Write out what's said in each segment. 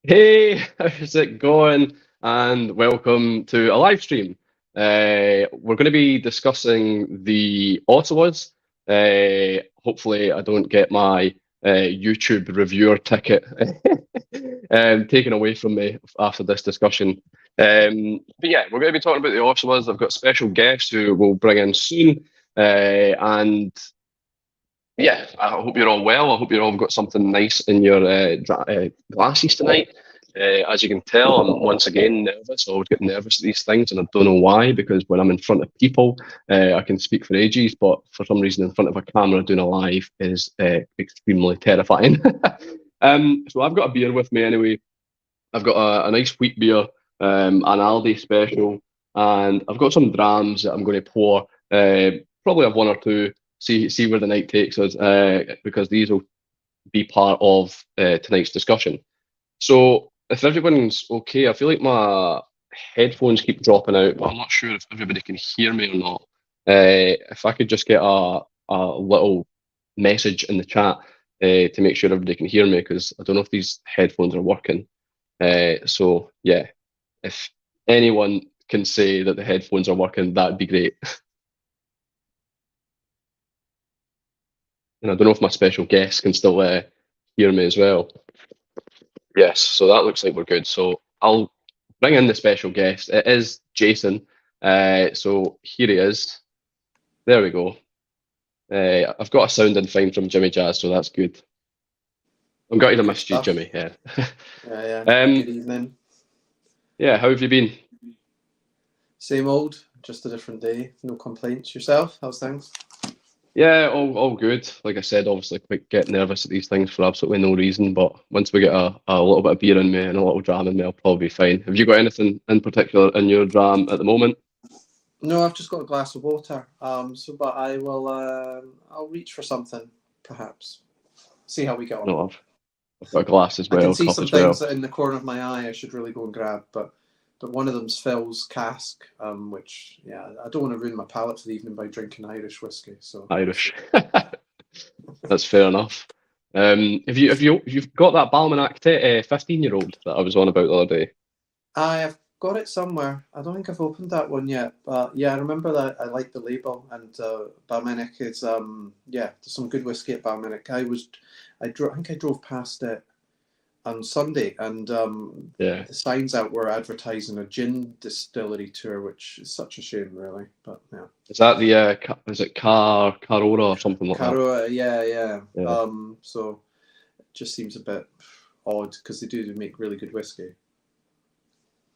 Hey, how's it going? And welcome to a live stream. We're going to be discussing the OSWAs. Hopefully, I don't get my YouTube reviewer ticket taken away from me after this discussion. But yeah, we're going to be talking about the OSWAs. I've got special guests who we'll bring in soon. And yeah, I hope you're all well. I hope you're all got something nice in your glasses tonight. As you can tell, I'm once again nervous. I always get nervous at these things, and I don't know why, because when I'm in front of people, I can speak for ages, but for some reason, in front of a camera doing a live is extremely terrifying. So I've got a beer with me anyway. I've got a nice wheat beer, an Aldi special, and I've got some drams that I'm going to pour. Probably have one or two. See where the night takes us, because these will be part of tonight's discussion. So if everyone's okay, I feel like my headphones keep dropping out, but I'm not sure if everybody can hear me or not. If I could just get a little message in the chat to make sure everybody can hear me, because I don't know if these headphones are working. So yeah, if anyone can say that the headphones are working, that'd be great. And I don't know if my special guest can still hear me as well. Yes, so that looks like we're good. So I'll bring in the special guest. It is Jason. So here he is. There we go. I've got a sounding fine from Jimmy Jazz, so that's good. I'm gutted I Good missed you, stuff. Jimmy. Yeah. Yeah. Good Um, evening. yeah, how have you been? Same old, just a different day. No complaints. Yourself? How's things? Yeah, all good. Like I said, obviously quite get nervous at these things for absolutely no reason, but once we get a little bit of beer in me and a little dram in me, I'll probably be fine. Have you got anything in particular in your dram at the moment? No, I've just got a glass of water. But I will. I'll reach for something, perhaps. See how we get on. No, I've got a glass as I can well, see cup some as things well. that in the corner of my eye I should really go and grab, but one of them's Phil's cask, which yeah, I don't want to ruin my palate for the evening by drinking Irish whiskey. So we'll see. Irish. That's fair enough. You've got that Balmanac 15-year-old that I was on about the other day? I have got it somewhere. I don't think I've opened that one yet, but yeah, I remember that I like the label. And Balmenic is yeah, there's some good whiskey at Balmenic. I think I drove past it on Sunday, and Yeah. the signs out were advertising a gin distillery tour, which is such a shame, really. But yeah, Is that the is it Carora or something like that? Caro, yeah. Yeah. So it just seems a bit odd because they do make really good whiskey.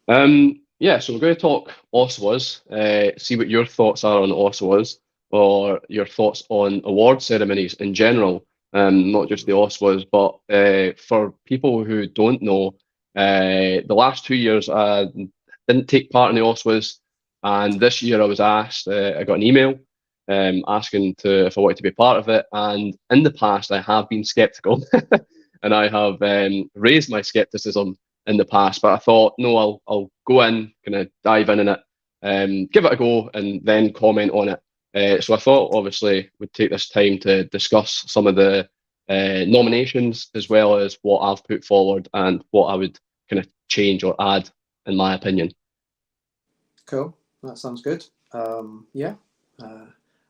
Yeah, so we're going to talk OSWAs, see what your thoughts are on OSWAs, or your thoughts on award ceremonies in general, not just the OSWAs, but for people who don't know, the last 2 years I didn't take part in the OSWAs, and this year I was asked, I got an email asking to if I wanted to be part of it, and in the past I have been skeptical, and I have raised my skepticism in the past, but I thought, no, I'll go in, kind of dive in it, give it a go, and then comment on it. So I thought, obviously, we'd take this time to discuss some of the nominations as well as what I've put forward and what I would kind of change or add, in my opinion. Cool. That sounds good. Yeah.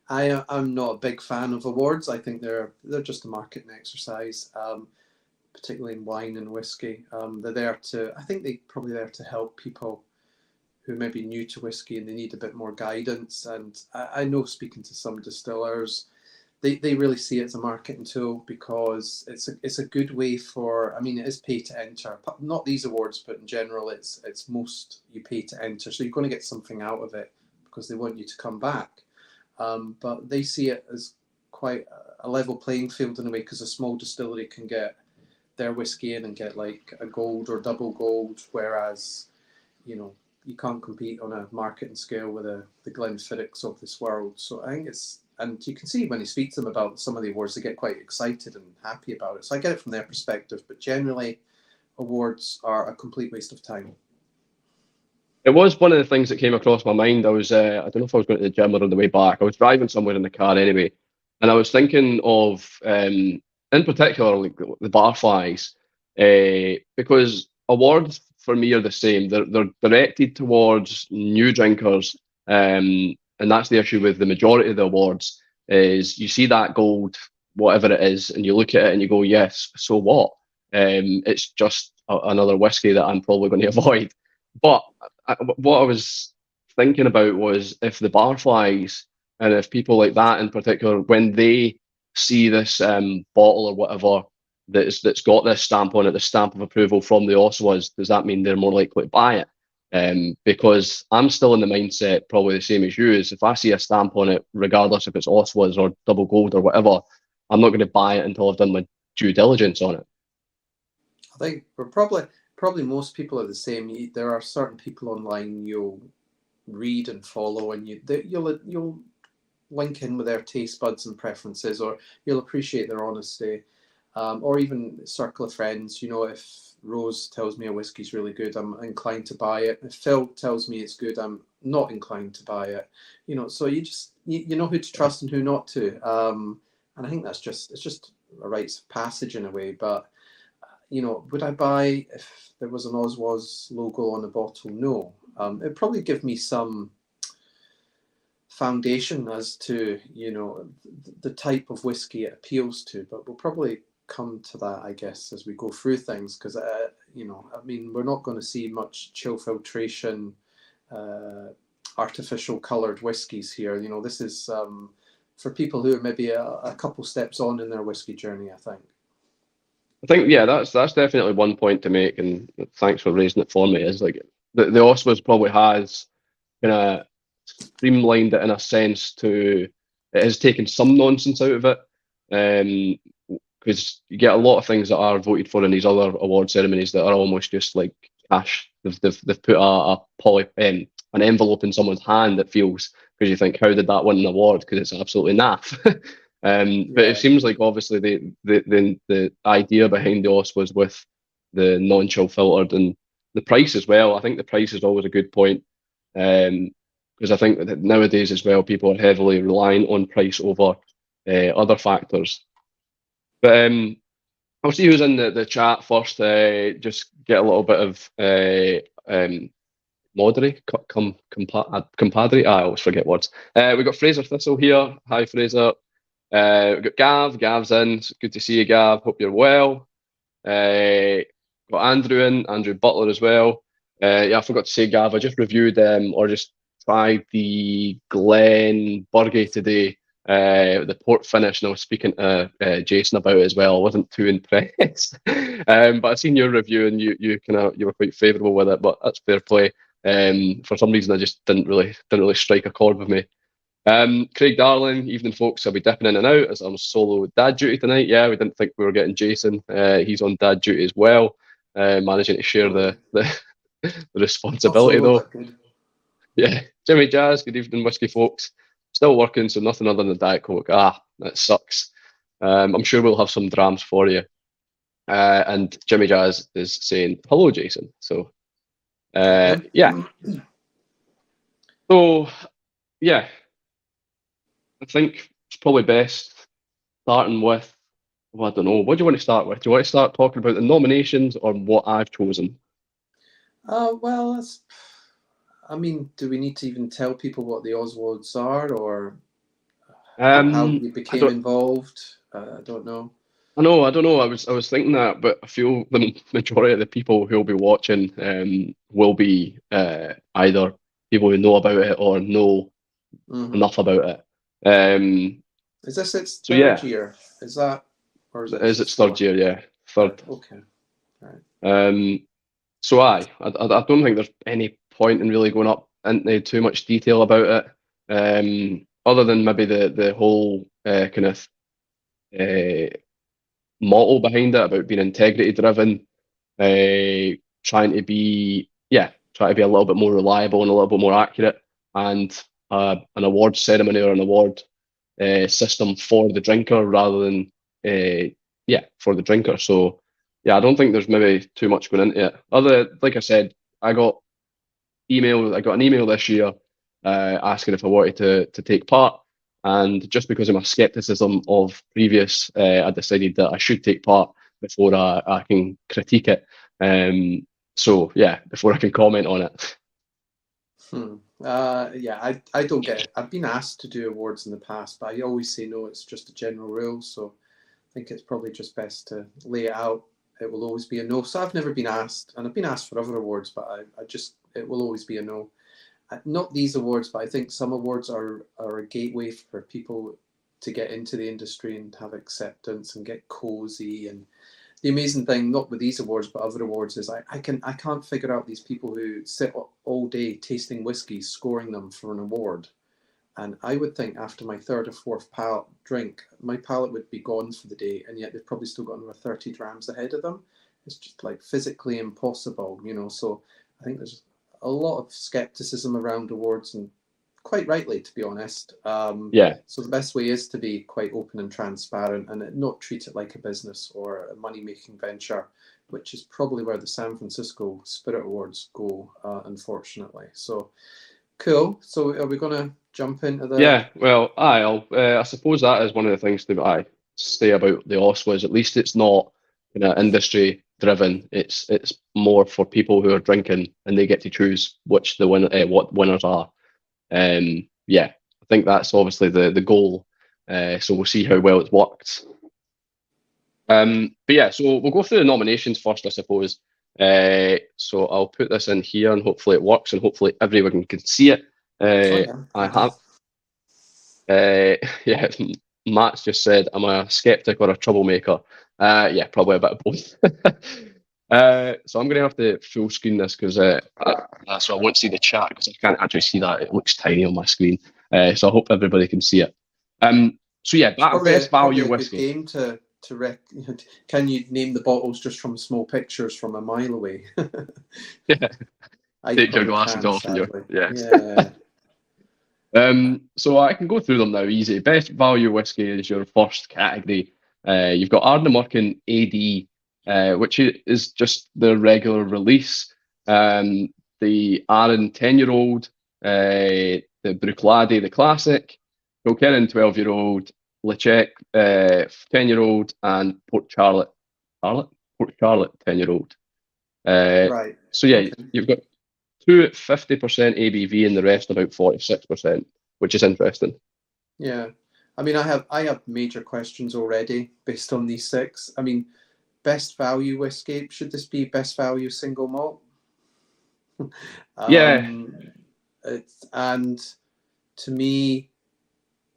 I'm not a big fan of awards. I think they're just a marketing exercise, particularly in wine and whiskey. They're there to. I think they're probably there to help people who may be new to whiskey and they need a bit more guidance. And I know, speaking to some distillers, they really see it as a marketing tool because it's a good way for. I mean, it is pay to enter. Not these awards, but in general, it's most you pay to enter. So you're going to get something out of it because they want you to come back. But they see it as quite a level playing field in a way because a small distillery can get their whiskey in and get like a gold or double gold, whereas you can't compete on a marketing scale with the Glenfiddichs of this world. So I think and you can see when you speak to them about some of the awards, they get quite excited and happy about it. So I get it from their perspective, but generally, awards are a complete waste of time. It was one of the things that came across my mind. I don't know if I was going to the gym or on the way back. I was driving somewhere in the car anyway, and I was thinking of, in particular, like the barflies, because awards for me are the same. They're directed towards new drinkers, and that's the issue with the majority of the awards. Is you see that gold, whatever it is, and you look at it and you go, yes, so what? It's just another whiskey that I'm probably going to avoid. But what I was thinking about was if the barflies and if people like that in particular, when they see this bottle or whatever that's got this stamp on it, the stamp of approval from the OSWAs, does that mean they're more likely to buy it? Because I'm still in the mindset, probably the same as you, is if I see a stamp on it, regardless if it's OSWAs or double gold or whatever, I'm not going to buy it until I've done my due diligence on it. I think we're probably most people are the same. There are certain people online you'll read and follow, and you'll link in with their taste buds and preferences, or you'll appreciate their honesty, or even circle of friends. You know, if Rose tells me a whiskey's really good, I'm inclined to buy it. If Phil tells me it's good, I'm not inclined to buy it. You know, so you know who to trust and who not to. And I think it's just a rites of passage in a way. But you know, would I buy if there was an OSWAS logo on the bottle? No. It'd probably give me some foundation as to, you know, the type of whiskey it appeals to, but we'll probably come to that, I guess, as we go through things, because you know, I mean, we're not going to see much chill filtration, artificial coloured whiskies here. You know, this is for people who are maybe a couple steps on in their whiskey journey, I think. Yeah, that's definitely one point to make, and thanks for raising it for me. Is like the OSWAs probably has kind of streamlined it in a sense to it has taken some nonsense out of it, because you get a lot of things that are voted for in these other award ceremonies that are almost just like cash. They've put an envelope in someone's hand that feels, because you think, how did that win an award? Because it's absolutely naff. But it seems like obviously the idea behind the OSWAs with the non-chill filtered and the price as well. I think the price is always a good point, because I think that nowadays as well people are heavily relying on price over other factors. But I'll see who's in the chat first. Just get a little bit of Modry, compadre. I always forget words. We've got Fraser Thistle here. Hi, Fraser. We've got Gav. Gav's in. It's good to see you, Gav. Hope you're well. Got Andrew in. Andrew Butler as well. Yeah, I forgot to say, Gav, I just reviewed or just tried the Glen Burgie today. The port finish, and I was speaking to Jason about it as well. I wasn't too impressed, but I've seen your review and you were quite favourable with it. But that's fair play. For some reason, I just didn't really strike a chord with me. Craig Darling, evening folks. I'll be dipping in and out as I'm solo dad duty tonight. Yeah, we didn't think we were getting Jason. He's on dad duty as well, managing to share the responsibility though. Yeah, Jimmy Jazz. Good evening, whiskey folks. Still working, so nothing other than Diet Coke. That sucks. I'm sure we'll have some drams for you. And Jimmy Jazz is saying hello, Jason. So, yeah. So, yeah. I think it's probably best starting with, well, I don't know, what do you want to start with? Do you want to start talking about the nominations or what I've chosen? Well, I mean, do we need to even tell people what the OSWAs are, or how we became involved? I don't know. I don't know. I was thinking that, but I feel the majority of the people who will be watching will be either people who know about it or know enough about it. Is this its third year? Is that, or is it? Is its third year? Yeah, third. Okay. Right. So I don't think there's any point in really going up into too much detail about it, other than maybe the whole kind of motto behind it about being integrity driven, trying to be a little bit more reliable and a little bit more accurate, and an award ceremony or an award system for the drinker rather than for the drinker. So yeah, I don't think there's maybe too much going into it. Like I said, I got an email this year asking if I wanted to take part, and just because of my skepticism of previous, I decided that I should take part before I can critique it. So yeah, before I can comment on it. Yeah, I don't get it. I've been asked to do awards in the past, but I always say no, it's just a general rule. So I think it's probably just best to lay it out. It will always be a no. So I've never been asked, and I've been asked for other awards, but it will always be a no. Not these awards, but I think some awards are a gateway for people to get into the industry and have acceptance and get cozy. And the amazing thing, not with these awards, but other awards, is I can't figure out these people who sit all day tasting whiskies, scoring them for an award. And I would think after my third or fourth drink, my palate would be gone for the day, and yet they've probably still got another 30 drams ahead of them. It's just like physically impossible, you know. So I think there's a lot of skepticism around awards, and quite rightly, to be honest. Yeah. So the best way is to be quite open and transparent, and not treat it like a business or a money-making venture, which is probably where the San Francisco Spirit Awards go, unfortunately. So cool. So are we going to jump into the? Yeah, well, I suppose that is one of the things that I say about the OSWAs. At least it's not industry driven. It's more for people who are drinking, and they get to choose which what winners are. Yeah, I think that's obviously the goal. So we'll see how well it's worked. But yeah, so we'll go through the nominations first, I suppose. So I'll put this in here, and hopefully it works, and hopefully everyone can see it. I have. Yeah, Matt's just said, "Am I a skeptic or a troublemaker?" Yeah, probably a bit of both. So I'm going to have to full screen this because so I won't see the chat because I can't actually see that. It looks tiny on my screen. So I hope everybody can see it. So yeah, best value whiskey. Good game to can you name the bottles just from small pictures from a mile away? Yeah. Take your glasses off. Yeah. So I can go through them now easy. Best value whiskey is your first category. You've got Ardnamurchan AD, which is just the regular release. The Arran 10-year-old, the Bruichladdich, the classic, Kilkerran 12-year-old, Lechec 10-year-old, and Port Charlotte 10-year-old. Right. So yeah, okay. You've got two at 50% ABV and the rest about 46%, which is interesting. Yeah, I mean, I have major questions already based on these six. I mean, best value whiskey, should this be best value single malt? Yeah. And to me,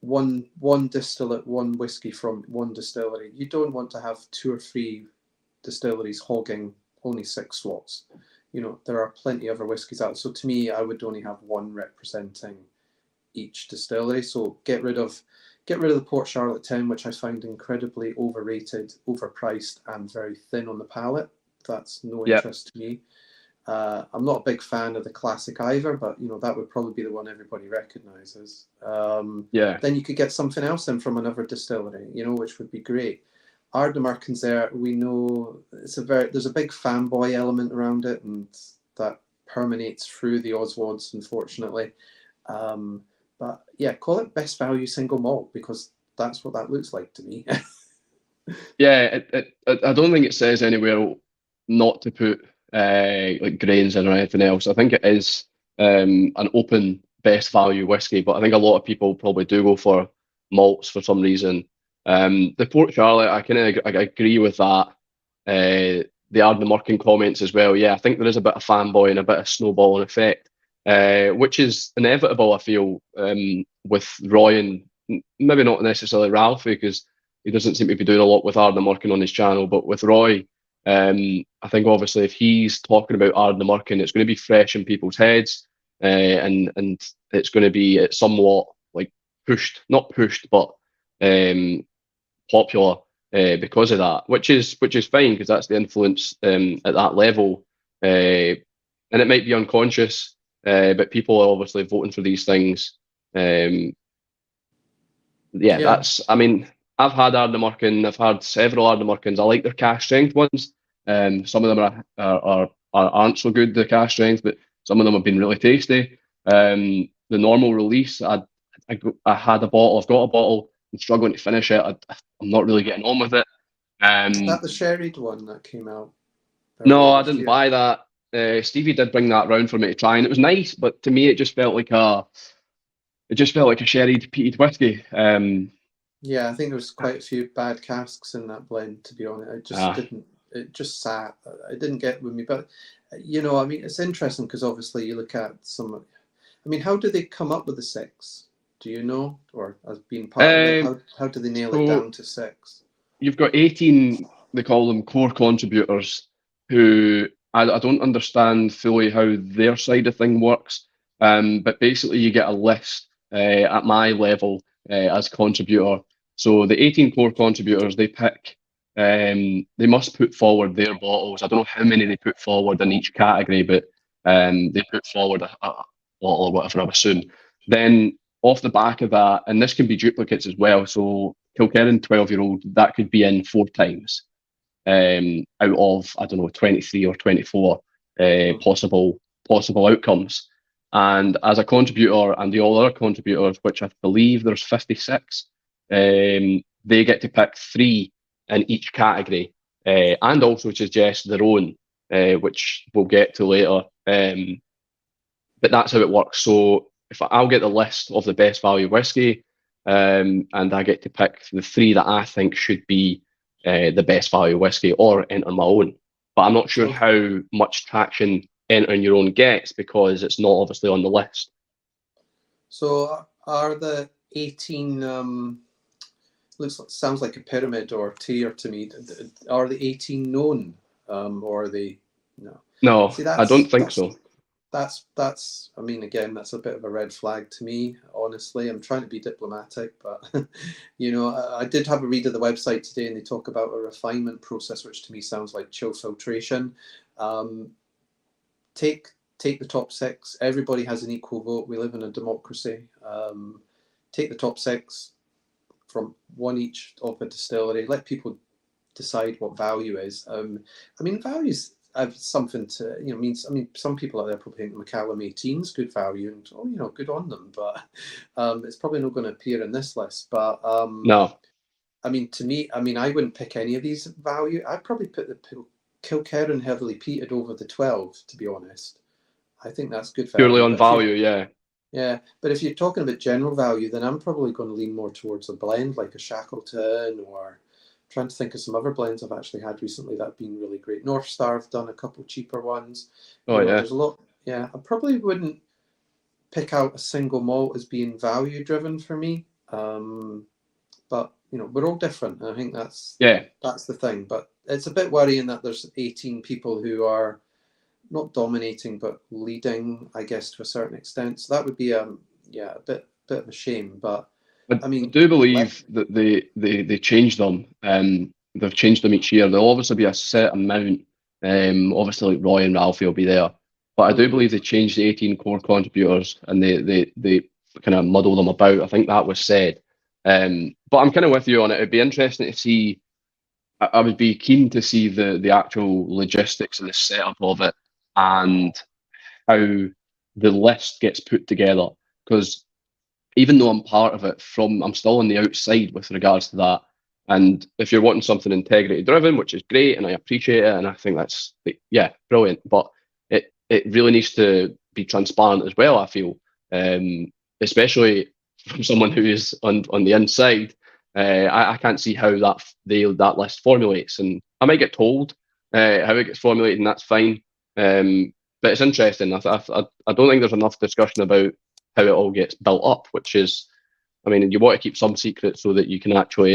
one distillate, one whiskey from one distillery. You don't want to have two or three distilleries hogging only 6 slots. You know, there are plenty of other whiskies out. So to me, I would only have one representing each distillery. So get rid of the Port Charlotte 10, which I find incredibly overrated, overpriced, and very thin on the palate. That's no interest to me. I'm not a big fan of the classic either, but you know, that would probably be the one everybody recognizes. Then you could get something else in from another distillery, you know, which would be great. Ardnamurchan's there, we know there's a big fanboy element around it, and that permeates through the OSWAs, unfortunately. But yeah, call it best value single malt, because that's what that looks like to me. Yeah, I don't think it says anywhere not to put like grains in or anything else. I think it is an open best value whiskey, but I think a lot of people probably do go for malts for some reason. The Port Charlotte, I agree with that. The Ardnamurchan comments as well. Yeah, I think there is a bit of fanboy and a bit of snowballing effect, which is inevitable, I feel, with Roy and maybe not necessarily Ralphie, because he doesn't seem to be doing a lot with Ardnamurchan on his channel, but with Roy, I think obviously if he's talking about Ardnamurchan, it's going to be fresh in people's heads, and it's going to be somewhat like not pushed, but popular because of that, which is fine, because that's the influence at that level, and it might be unconscious, but people are obviously voting for these things. That's. I mean, I've had Ardnamurchan. I've had several Ardnamurchans. I like their cask strength ones. Some of them aren't so good, the cask strength, but some of them have been really tasty. The normal release, I had a bottle. I've got a bottle. I'm struggling to finish it. I'm not really getting on with it. Is that the sherried one that came out? No, I didn't buy that. Stevie did bring that round for me to try, and it was nice. But to me, it just felt like a sherried peated whiskey. Yeah, I think there was quite a few bad casks in that blend, to be honest. I just Ah, didn't, it just sat. It didn't get with me. But, you know, I mean, it's interesting because obviously you look at some, I mean, how do they come up with the six? Do you know? Or as being part of it, um, how do they nail it so down to six? you've got 18, they call them core contributors, who I don't understand fully how their side of thing works. But basically, you get a list at my level as contributor. So the 18 core contributors, they pick, they must put forward their bottles. I don't know how many they put forward in each category, but they put forward a bottle or whatever, I assume. Then off the back of that, and this can be duplicates as well. So Kilkerran 12-year-old, that could be in 4 times out of, I don't know, 23 or 24 Hmm. possible outcomes. And as a contributor and the all other contributors, which I believe there's 56, they get to pick three in each category and also suggest their own, which we'll get to later. But that's how it works. So if I'll get the list of the best value whiskey, and I get to pick the three that I think should be the best value whiskey or enter my own. But I'm not sure So, how much traction entering your own gets because it's not obviously on the list. so are the 18, sounds like a pyramid or tier to me. Are the 18 known? Or are they, no? No, See, I don't think so. that's I mean, again, that's a bit of a red flag to me, honestly. I'm trying to be diplomatic, but you know, I did have a read of the website today, and they talk about a refinement process, which to me sounds like chill filtration. um, take the top six. Everybody has an equal vote. We live in a democracy. Take the top six from one each of a distillery. Let people decide what value is. I mean, values have something to, you know, means, I mean, some people out there probably think Macallan 18 is good value, and oh, you know, good on them, but it's probably not going to appear in this list. But No, I mean, to me, I mean, I wouldn't pick any of these value. I'd probably put the Kilkerran heavily peated over the 12, to be honest. I think that's good purely value. on But if you, value, yeah. yeah, but if you're talking about general value, then I'm probably going to lean more towards a blend like a Shackleton, or trying to think of some other blends I've actually had recently that have been really great. North Star have done a couple cheaper ones. Oh You know, yeah. there's a lot. Yeah, I probably wouldn't pick out a single malt as being value driven for me. But you know, we're all different, and I think Yeah. that's the thing. But it's a bit worrying that there's 18 people who are not dominating but leading, I guess, to a certain extent. So that would be yeah, a bit of a shame. But I I mean, do let believe that they change them. They've changed them each year. There'll obviously be a set amount. Obviously, like Roy and Ralphie will be there, but I do mm, believe they changed the 18 core contributors and they kind of muddle them about. I think that was said. But I'm kind of with you on it. It'd be interesting to see. I would be keen to see the actual logistics and the setup of it and how the list gets put together because even though I'm part of it I'm still on the outside with regards to that. And if you're wanting something integrity driven, which is great, and I appreciate it, and I think that's yeah, brilliant. But it really needs to be transparent as well. I feel, especially from someone who is on the inside, I can't see how that list formulates, and I might get told how it gets formulated, and that's fine. But it's interesting. I don't think there's enough discussion about how it all gets built up, which is, I mean, you want to keep some secrets so that you can actually,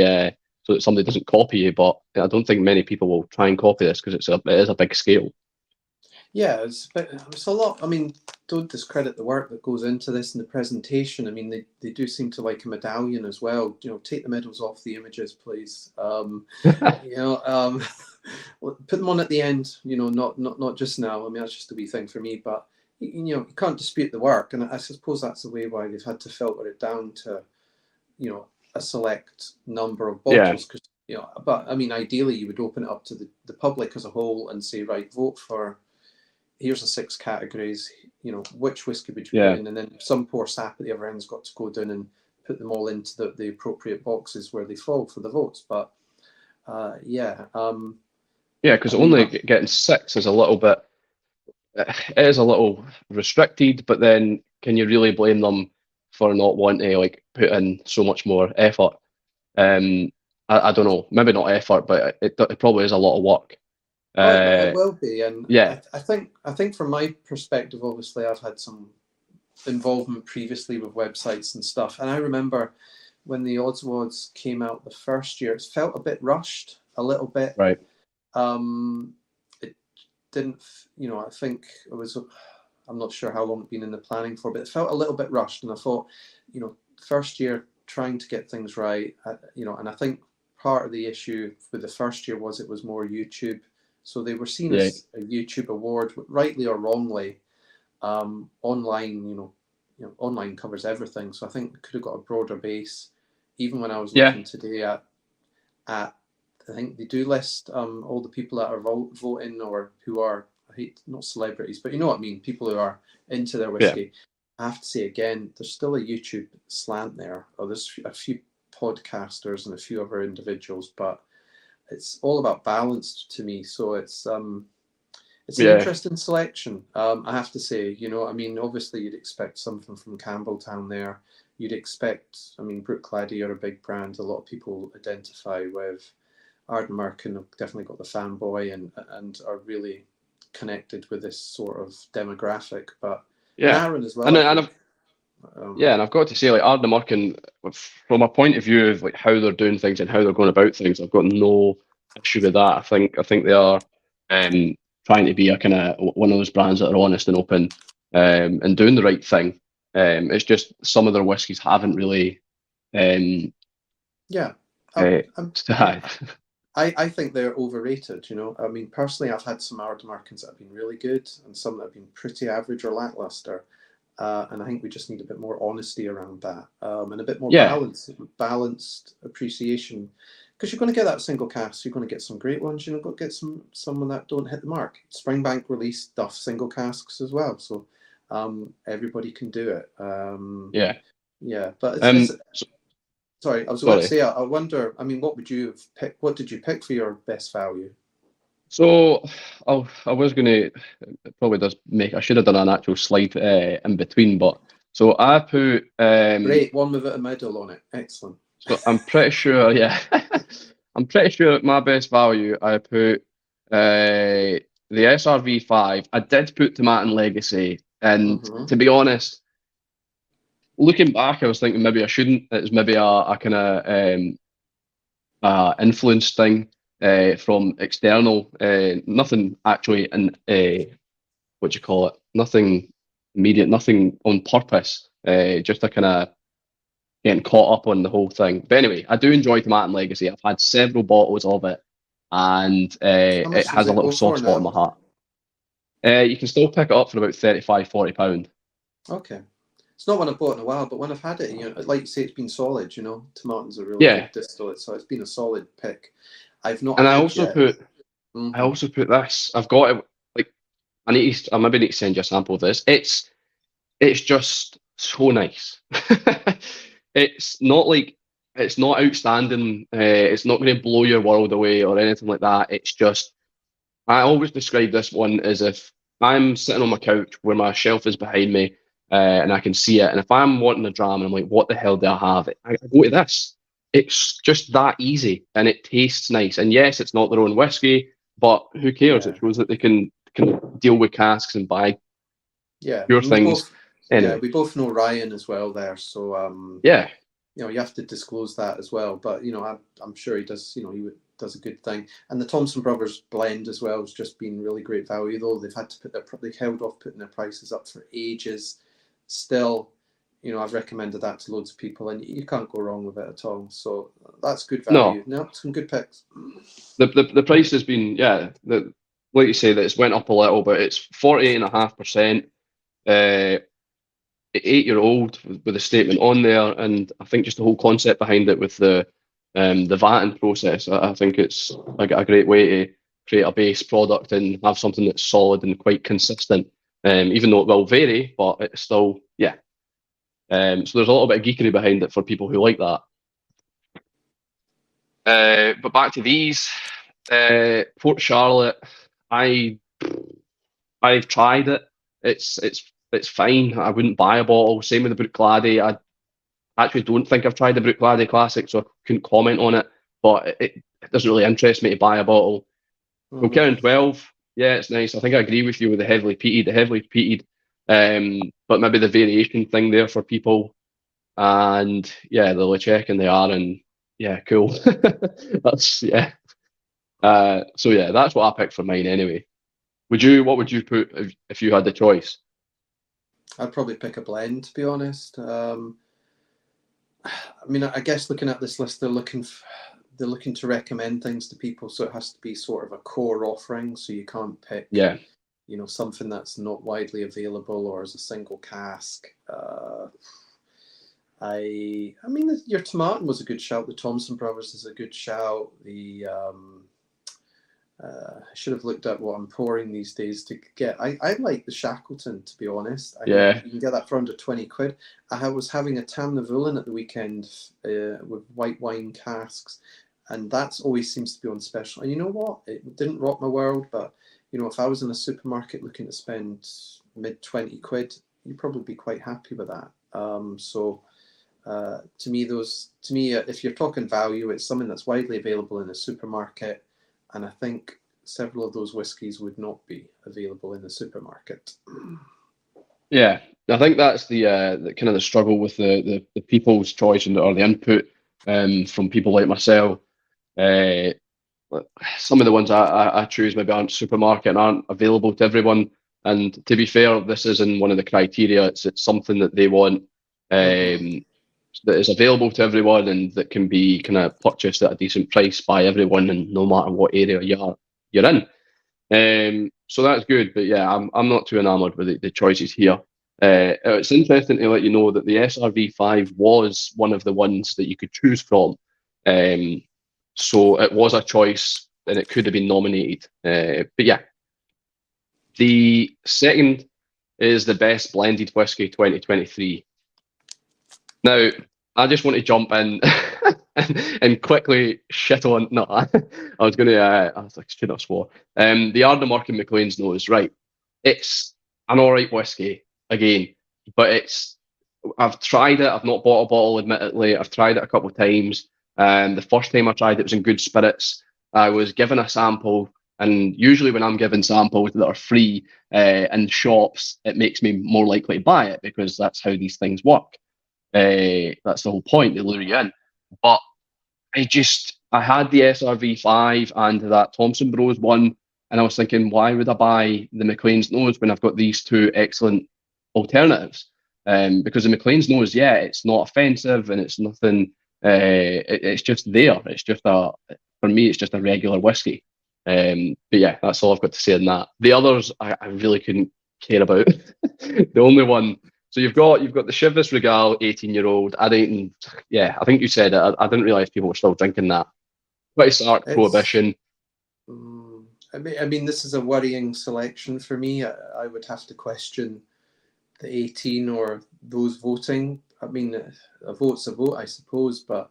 so that somebody doesn't copy you. But I don't think many people will try and copy this because it is a big scale. yeah, it's a lot. I mean, don't discredit the work that goes into this and the presentation. I mean, they do seem to like a medallion as well. You know, take the medals off the images, please. You know, put them on at the end. You know, not just now. I mean, that's just a wee thing for me, but you know, you can't dispute the work, and I suppose that's the way why they've had to filter it down to, you know, a select number of Yeah, bottles. Because, you know, but I mean, ideally, you would open it up to the public as a whole and say, right, vote for, here's the 6 categories. You know, which whiskey would you put yeah, in, and then some poor sap at the other end's got to go down and put them all into the appropriate boxes where they fall for the votes. But yeah, yeah. Because I mean, only getting six is a little bit. it is a little restricted, but then can you really blame them for not wanting to like put in so much more effort? Um, I don't know, maybe not effort, but it probably is a lot of work. Oh, it Uh, will be, and yeah, I think from my perspective, obviously, I've had some involvement previously with websites and stuff, and I remember when the OSWAs came out the first year, it felt a bit rushed, a little bit. right. Um, it didn't, I think it was. I'm not sure how long it's been in the planning for, but it felt a little bit rushed, and I thought, first year trying to get things right, and I think part of the issue with the first year was it was more YouTube. So they were seen Yeah, as a YouTube award, rightly or wrongly. Online, online covers everything. So I think it could have got a broader base. Even when I was yeah, looking today at I think they do list all the people that are voting or who are, I hate, not celebrities, but you know what I mean, people who are into their yeah, whiskey. I have to say again, there's still a YouTube slant there, or there's a few podcasters and a few other individuals, but it's all about balance to me. So it's an yeah, interesting selection. I have to say, I mean, obviously you'd expect something from Campbelltown there. You'd expect, I mean, Brookladdy are a big brand. A lot of people identify with. Ardnamurchan have definitely got the fanboy and are really connected with this sort of demographic. And yeah. Aaron as well, And I and I've think. yeah, Um, and I've got to say, like Ardnamurchan, from a point of view of like how they're doing things and how they're going about things, I've got no issue with that. I think they are um, trying to be a kind of one of those brands that are honest and open and doing the right thing. It's just some of their whiskies haven't really um, yeah, I, uh, I'm, aye. I think they're overrated. I mean, personally, I've had some Ardnamurchans that have been really good and some that have been pretty average or lackluster. And I think we just need a bit more honesty around that, and a bit more Yeah, balanced appreciation, because you're going to get that single cast. You're going to get some great ones. You're going to get someone that don't hit the mark. Springbank released Duff single casks as well, so everybody can do it. yeah. Yeah, but it's Um, so, sorry. I was about to sorry. say. I wonder. I mean, what would you have picked? What did you pick for your best value? So I was gonna it probably does make I should have done an actual slide in between, but so I put Great, one with a medal on it. Excellent. so I'm pretty sure, yeah. I'm pretty sure at my best value I put the SRV5. I did put Tomatin Legacy, and Hmm. to be honest, looking back, I was thinking maybe I shouldn't. It's maybe a kind of influence thing from external, nothing actually in what do you call it? Nothing immediate, nothing on purpose. Just a kind of getting caught up on the whole thing. But anyway, I do enjoy Tomatin Legacy. I've had several bottles of it, and How it much does has a it little go for soft spot in now? my heart. You can still pick it up for about 35, 40 pound. Okay. It's not one I've bought in a while, but when I've had it, like you say, it's been solid. Tomatin's a really Yeah, good distillate, so it's been a solid pick. I've not and had yet. I Hmm. also put this. I've got it. Like I maybe need to send you a sample of this. It's just so nice. It's not like it's not outstanding. It's not going to blow your world away or anything like that. It's just I always describe this one as if I'm sitting on my couch where my shelf is behind me, and I can see it. And if I'm wanting a dram and I'm like, what the hell do I have? I go to this. It's just that easy, and it tastes nice. And yes, it's not their own whiskey, but who cares? It Yeah, shows that they can deal with casks and buy yeah. pure And we things. both, yeah, Anyway, we both know Ryan as well there. So, yeah. you have to disclose that as well. But I'm sure he does. Does a good thing. And the Thompson Brothers blend as well has just been really great value. Though they've had to they held off putting their prices up for ages. Still, I've recommended that to loads of people, and you can't go wrong with it at all. So that's good value. No, No, some good picks. the price has been like you say that it's went up a little, but it's 48.5%. 8-year-old with a statement on there, and I think just the whole concept behind it with the vatting process. I think it's like a great way to create a base product and have something that's solid and quite consistent. Even though it will vary, but it's still yeah. So there's a little bit of geekery behind it for people who like that. But back to these, Port Charlotte. I I've tried it. It's fine. I wouldn't buy a bottle. Same with the Bruichladdich. I actually don't think I've tried the Bruichladdich Classic, so I couldn't comment on it. But it doesn't really interest me to buy a bottle. Mhm. Kilkenny 12, yeah, it's nice. I think I agree with you with the heavily peated. The heavily peated, but maybe the variation thing there for people. And yeah, the Lechek and the Aaron, yeah, cool. That's yeah. So yeah, that's what I picked for mine anyway. Would you? What would you put if you had the choice? I'd probably pick a blend, to be honest. I mean, I guess looking at this list, they're looking to recommend things to people, so it has to be sort of a core offering. So you can't pick, Yeah, something that's not widely available or as a single cask. I mean, your Tomatin was a good shout. The Thompson Brothers is a good shout. I should have looked at what I'm pouring these days to get. I like the Shackleton, to be honest. I think yeah, you can get that for under 20 quid. I was having a Tamnavulin at the weekend with white wine casks, and that's always seems to be on special. And you know what? It didn't rock my world, but if I was in a supermarket looking to spend mid 20 quid, you'd probably be quite happy with that. To me, if you're talking value, it's something that's widely available in a supermarket, and I think several of those whiskies would not be available in the supermarket. yeah. I think that's the kind of the struggle with the people's choice and or the input from people like myself. Uh, some of the ones I choose maybe aren't supermarket and aren't available to everyone. And to be fair, this isn't one of the criteria. It's something that they want Mm-hmm. that is available to everyone and that can be kind of purchased at a decent price by everyone, and no matter what area you're in. So that's good. But yeah, I'm not too enamored with the choices here. It's interesting to let you know that the SRV5 was one of the ones that you could choose from. Um, so it was a choice and it could have been nominated. But yeah, the second is the best blended whiskey 2023. Now, I just want to jump in and quickly shit on. No, I was going to. I was like, should have swore. The Ardnamurchan McLean's nose, right? It's an all right whiskey again, but I've tried it. I've not bought a bottle, admittedly. I've tried it a couple of times. The first time I tried it was in good spirits. I was given a sample, and usually when I'm given samples that are free in shops, it makes me more likely to buy it because that's how these things work. That's the whole point. They lure you in. But I had the SRV5 and that Thompson Bros one, and I was thinking, why would I buy the McLean's Nose when I've got these two excellent alternatives? Because the McLean's Nose, yeah, it's not offensive and it's nothing. It's just there. For me, it's just a regular whiskey. But yeah, that's all I've got to say on that. The others, I really couldn't care about. The only one. So you've got the Chivas Regal 18-year-old. I didn't. Yeah, I think you said it. I didn't realize people were still drinking that. Quite stark It's, prohibition. I mean, this is a worrying selection for me. I would have to question the 18 or those voting. I mean, a vote's a vote, I suppose, but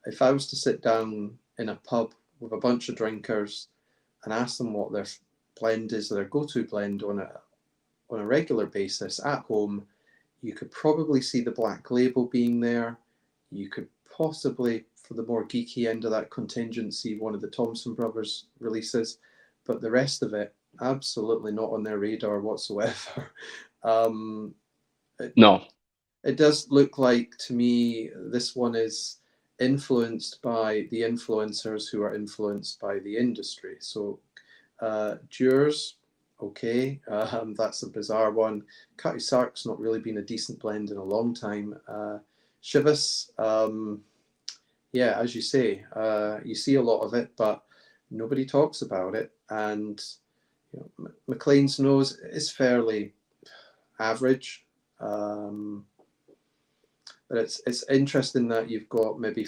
if I was to sit down in a pub with a bunch of drinkers and ask them what their blend is, their go-to blend on a regular basis at home, you could probably see the Black Label being there. You could possibly, for the more geeky end of that contingent, see one of the Thompson Brothers releases, but the rest of it, absolutely not on their radar whatsoever. Um, it, No, it does look like to me this one is influenced by the influencers who are influenced by the industry. So Dewar's, okay, that's a bizarre one. Cutty Sark's not really been a decent blend in a long time. Chivas, yeah, as you say, you see a lot of it, but nobody talks about it. And McLean's nose is fairly average. Um, but it's interesting that you've got maybe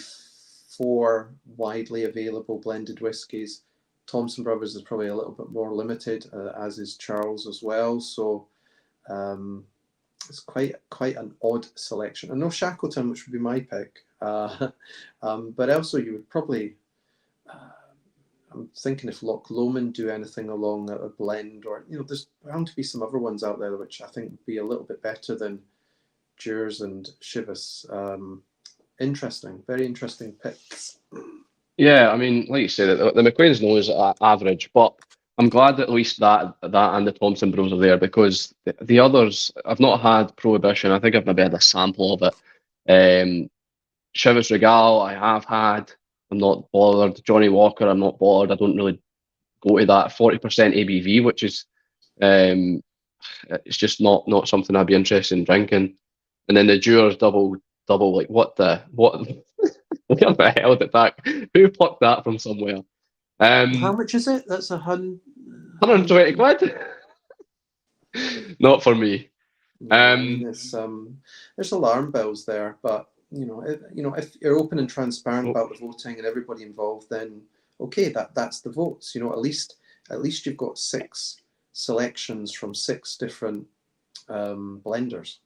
four widely available blended whiskies. Thompson Brothers is probably a little bit more limited, as is Charles as well. So um, it's quite an odd selection. And no Shackleton, which would be my pick. But also you would probably, I'm thinking if Loch Lomond do anything along a blend, or there's bound to be some other ones out there which I think would be a little bit better than Deers and Chivas. Interesting, very interesting picks. Yeah, I mean, like you said, the McLean's nose are average, but I'm glad that at least that and the Thompson Bros are there, because the others, I've not had Prohibition. I think I've maybe had a sample of it. Chivas Regal, I have had. I'm not bothered. Johnny Walker, I'm not bothered. I don't really go to that 40% ABV, which is um, it's just not something I'd be interested in drinking. And then the Dewar's double, like what? Where the hell did that? Who plucked that from somewhere? How much is it? That's 120 quid. Not for me. Yeah, I mean, there's alarm bells there, but if you're open and transparent about the voting and everybody involved, then okay, that's the votes. At least you've got 6 selections from 6 different blenders.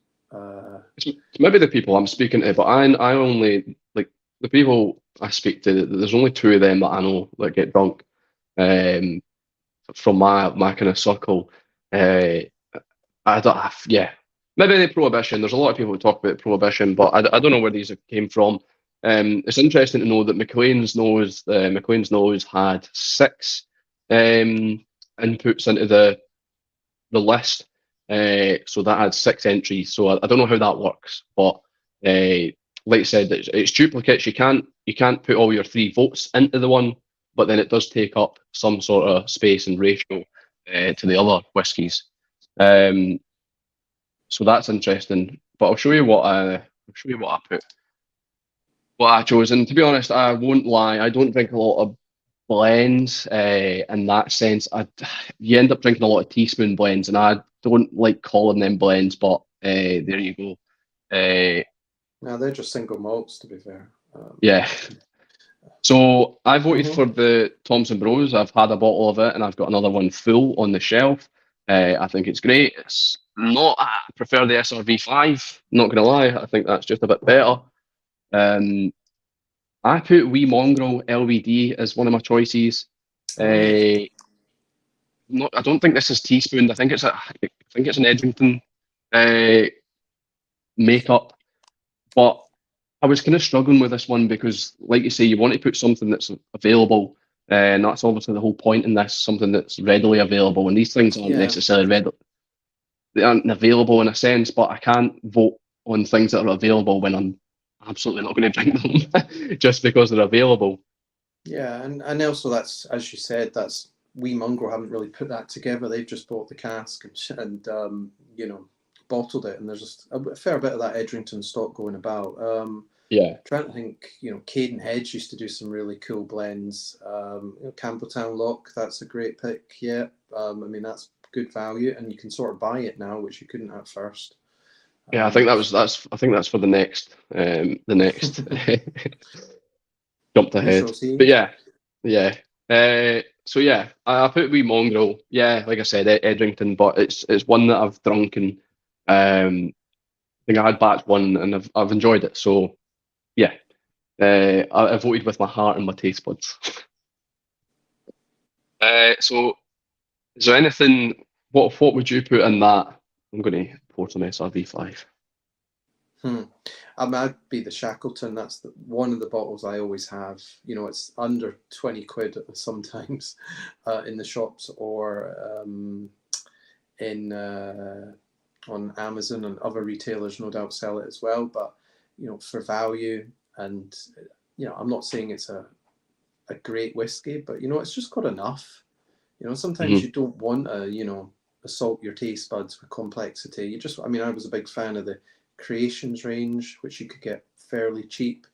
It's maybe the people I'm speaking to, but I only like the people I speak to. There's only 2 of them that I know that get drunk. From my kind of circle. I don't have, yeah, maybe the Prohibition. There's a lot of people who talk about Prohibition, but I don't know where these came from. It's interesting to know that McLean's Nose had 6 inputs into the list. So that had 6 entries. So I don't know how that works, but like I said, it's duplicates. You can't put all your 3 votes into the one, but then it does take up some sort of space and ratio to the other whiskies. So that's interesting. But I'll show you what I put, what I chose. And to be honest, I won't lie, I don't drink a lot of blends in that sense. You end up drinking a lot of teaspoon blends, and I don't like calling them blends. But there you go. Now they're just single malts, to be fair. Yeah. So I voted for the Thompson Bros. I've had a bottle of it, and I've got another one full on the shelf. I think it's great. It's not. I prefer the SRV5. Not gonna lie, I think that's just a bit better. I put Wee Mongrel LBD as one of my choices. I don't think this is teaspoon. I think it's an Edrington makeup, but I was kind of struggling with this one because, like you say, you want to put something that's available, and that's obviously the whole point in this, something that's readily available. And these things aren't necessarily they aren't available in a sense, but I can't vote on things that are available when I'm absolutely not going to drink them just because they're available. Yeah, and also that's, as you said, that's Wee Mongrel haven't really put that together. They've just bought the cask and bottled it, and there's just a fair bit of that Edrington stock going about. Trying to think, Cadenhead used to do some really cool blends. Campbelltown Lock, that's a great pick. Yeah, I mean that's good value, and you can sort of buy it now, which you couldn't at first. Yeah, I think that's for the next jumped ahead. But yeah. So yeah, I put Wee Mongrel. Yeah, like I said, Edrington, but it's one that I've drunk, and I think I had batch 1 and I've enjoyed it. So yeah, I voted with my heart and my taste buds. So is there anything? What would you put in that? I'm going to pour some SRV5. I'd be the Shackleton. That's one of the bottles I always have. It's under 20 quid sometimes in the shops or on Amazon, and other retailers no doubt sell it as well. But for value, and I'm not saying it's a great whiskey, but it's just got enough. Sometimes you don't want to assault your taste buds with complexity. I was a big fan of the Creations range, which you could get fairly cheap.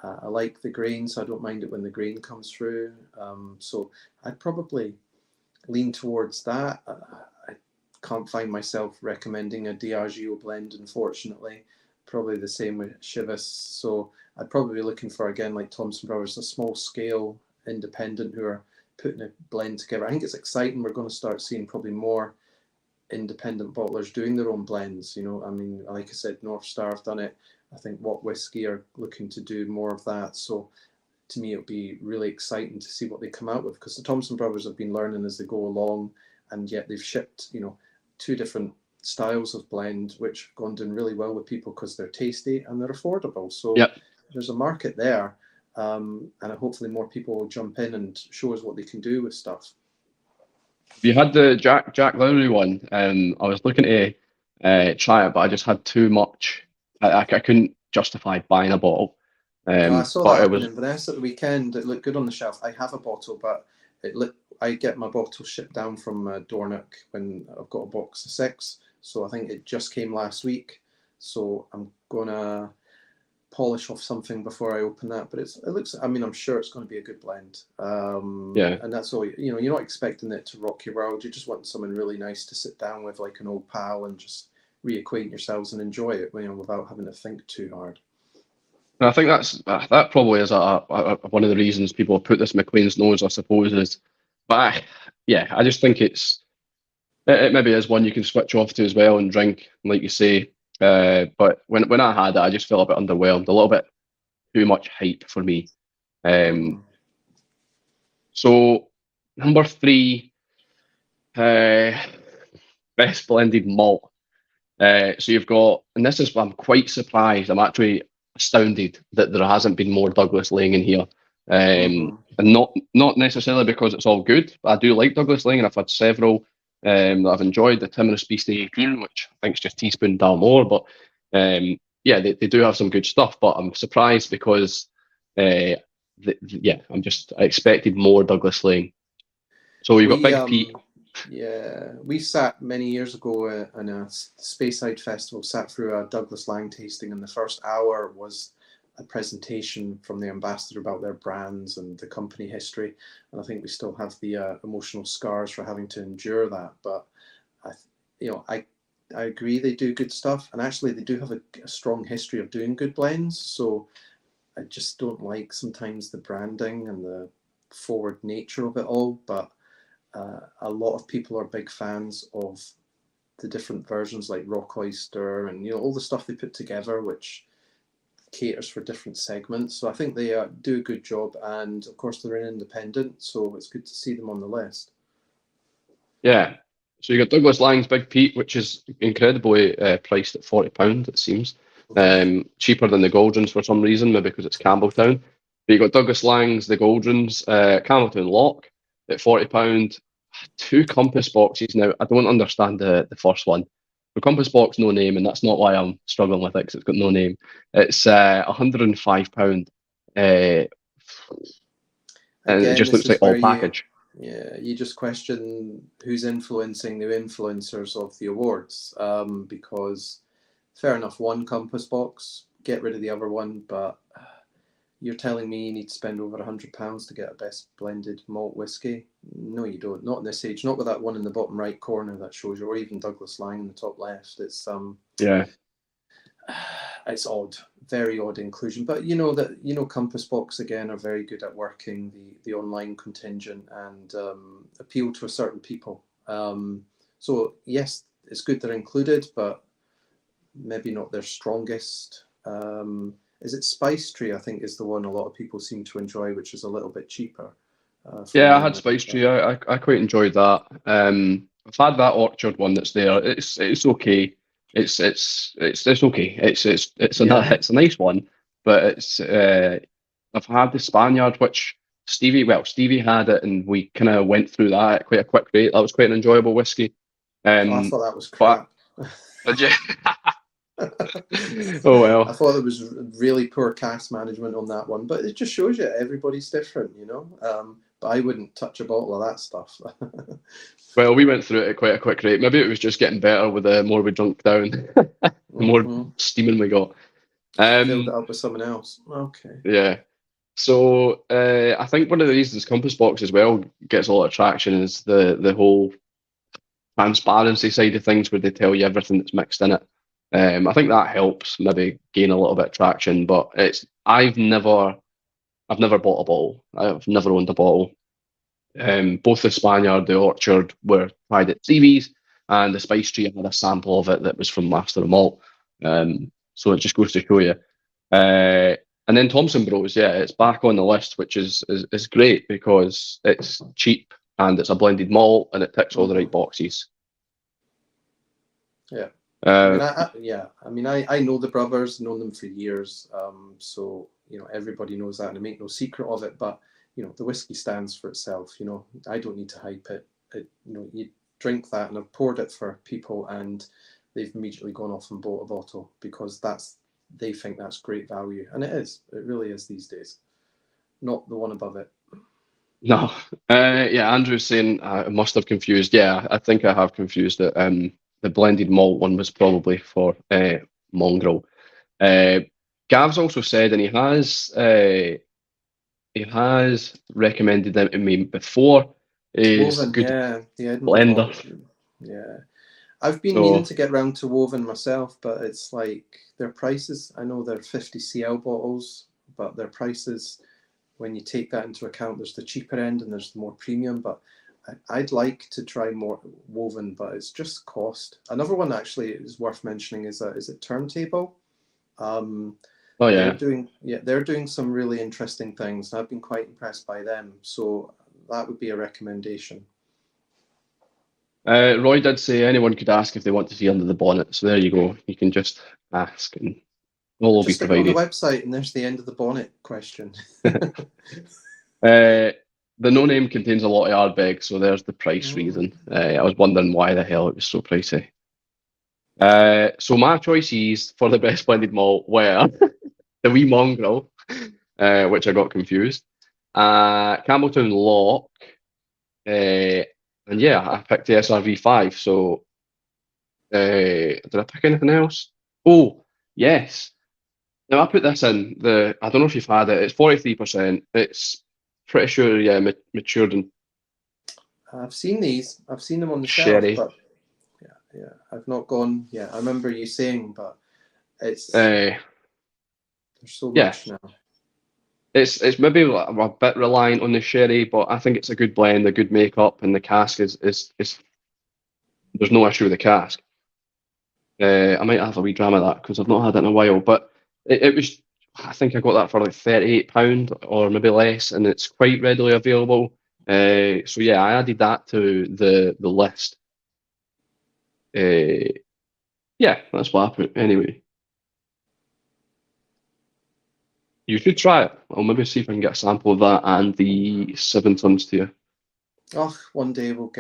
I like the grain, so I don't mind it when the grain comes through. So I'd probably lean towards that. I can't find myself recommending a Diageo blend, unfortunately. Probably the same with Chivas. So I'd probably be looking for, again, like Thompson Brothers, a small scale independent who are putting a blend together. I think it's exciting. We're going to start seeing probably more independent bottlers doing their own blends. Like I said, North Star have done it. I think What Whisky are looking to do more of that. So to me, it'll be really exciting to see what they come out with, because the Thompson brothers have been learning as they go along, and yet they've shipped, you know, 2 different styles of blend, which have gone down really well with people because they're tasty and they're affordable. So Yep. there's a market there, and hopefully more people will jump in and show us what they can do with stuff. You had the Jack Lowry one. I was looking to try it, but I just had too much. I couldn't justify buying a bottle. I saw But that it happen was in Vanessa at the weekend. It looked good on the shelf. I have a bottle, but I get my bottle shipped down from Dornoch when I've got a box of 6. So I think it just came last week. So I'm gonna polish off something before I open that. But it looks. I mean, I'm sure it's going to be a good blend. yeah. And that's all. You know, you're not expecting it to rock your world. You just want someone really nice to sit down with, like an old pal, and just reacquaint yourselves and enjoy it, you know, without having to think too hard. And I think that probably is one of the reasons people have put this McLean's nose, I suppose, is. But I just think it maybe is one you can switch off to as well and drink, like you say. But when I had it, I just felt a bit underwhelmed, a little bit too much hype for me. So number 3, best blended malt. So you've got, and this is, I'm quite surprised. I'm actually astounded that there hasn't been more Douglas Lane in here. And not necessarily because it's all good, but I do like Douglas Lane, and I've had several that I've enjoyed. The Timorous Beast 18, which I think is just teaspoon Dalmore, but they do have some good stuff. But I'm surprised because I expected more Douglas Lane. So you've got Big Pete. Yeah, we sat many years ago in a Speyside Festival, sat through a Douglas Lang tasting, and the first hour was a presentation from the ambassador about their brands and the company history. And I think we still have the emotional scars for having to endure that. But I agree, they do good stuff, and actually they do have a strong history of doing good blends. So I just don't like sometimes the branding and the forward nature of it all, but a lot of people are big fans of the different versions, like Rock Oyster and, you know, all the stuff they put together, which caters for different segments. So I think they do a good job, and of course they're an independent, so it's good to see them on the list. Yeah. So you got Douglas Lang's Big Pete, which is incredibly priced at £40, it seems. Cheaper than the Goldrons for some reason, maybe because it's Campbelltown. But you got Douglas Lang's The Goldrons, Campbelltown Lock at £40. 2 Compass boxes now. I don't understand the first one. The Compass box, no name, and that's not why I'm struggling with it, because it's got no name. It's £105. And it just looks like all package. You just question who's influencing the influencers of the awards, because fair enough, one Compass box, get rid of the other one, but you're telling me you need to spend over £100 to get a best blended malt whiskey? No, you don't. Not in this age. Not with that one in the bottom right corner that shows you, or even Douglas Lang in the top left. It's it's odd, very odd inclusion. But Compass Box again are very good at working the online contingent and appeal to a certain people. So yes, it's good they're included, but maybe not their strongest. Is it Spice Tree? I think is the one a lot of people seem to enjoy, which is a little bit cheaper. I had Spice Tree. I quite enjoyed that. I've had that Orchard one that's there. It's okay. It's okay. It's a nice one, but it's I've had the Spaniard, which Stevie had it, and we kind of went through that at quite a quick rate. That was quite an enjoyable whiskey. I thought that was crap. Did you? Oh well. I thought there was really poor cast management on that one, but it just shows you everybody's different, you know. But I wouldn't touch a bottle of that stuff. Well, we went through it at quite a quick rate. Maybe it was just getting better with the more we drunk down, the more steaming we got. Filled it up with someone else. Okay. Yeah. So I think one of the reasons Compass Box as well gets a lot of traction is the whole transparency side of things, where they tell you everything that's mixed in it. I think that helps maybe gain a little bit of traction, but I've never bought a bottle. I've never owned a bottle. Both the Spaniard, the Orchard were tried at Stevie's, and the Spice Tree, I had a sample of it that was from Master of Malt. So it just goes to show you. And And then Thompson Bros, yeah, it's back on the list, which is great because it's cheap and it's a blended malt and it ticks all the Mhm. right boxes. Yeah. Uh, I know the brothers, known them for years. So everybody knows that, and I make no secret of it. But the whiskey stands for itself. I don't need to hype it. You drink that, and I've poured it for people, and they've immediately gone off and bought a bottle because they think that's great value, and it is. It really is these days. Not the one above it. no, yeah, Andrew's saying I must have confused. Yeah, I think I have confused it. The blended malt one was probably for Mongrel. Uh, Gav's also said, and he has recommended them to me before, is Woven, good yeah, the Edinburgh blender. malt. Yeah. I've been meaning So to get round to Woven myself, but it's like their prices. I know they're 50 cl bottles, but their prices, when you take that into account, there's the cheaper end and there's the more premium. But I'd like to try more Woven, but it's just cost. Another one actually is worth mentioning is it Turntable. Um, oh they're yeah. doing some really interesting things. I've been quite impressed by them, so that would be a recommendation. Roy did say anyone could ask if they want to see under the bonnet. So there you go. You can just ask and all will be Just stick it on the provided. website, and there's the end of the bonnet question. The no name contains a lot of Ardbeg, so there's the price Mm. reason. I was wondering why the hell it was so pricey. So my choices for the best blended malt were the wee mongrel, which I got confused, Campbelltown Lock, and yeah, I picked the SRV5. So did I pick anything else? Oh, yes. Now I put this in the. I don't know if you've had it. It's 43%. It's pretty sure, yeah, matured and I've seen these. I've seen them on the shelf, sherry. but yeah, I've not gone. Yeah, I remember you saying, but it's Uh, there's so yeah, much now. it's maybe a bit reliant on the sherry, but I think it's a good blend, a good makeup, and the cask is there's no issue with the cask. I might have a wee dram of that because I've not had it in a while, but it was. I think I got that for like £38 or maybe less, and it's quite readily available. So yeah, I added that to the list. Uh, yeah, that's what I put. Anyway, you should try it. I'll maybe see if I can get a sample of that and the Seven Tons to you. Oh, one day we'll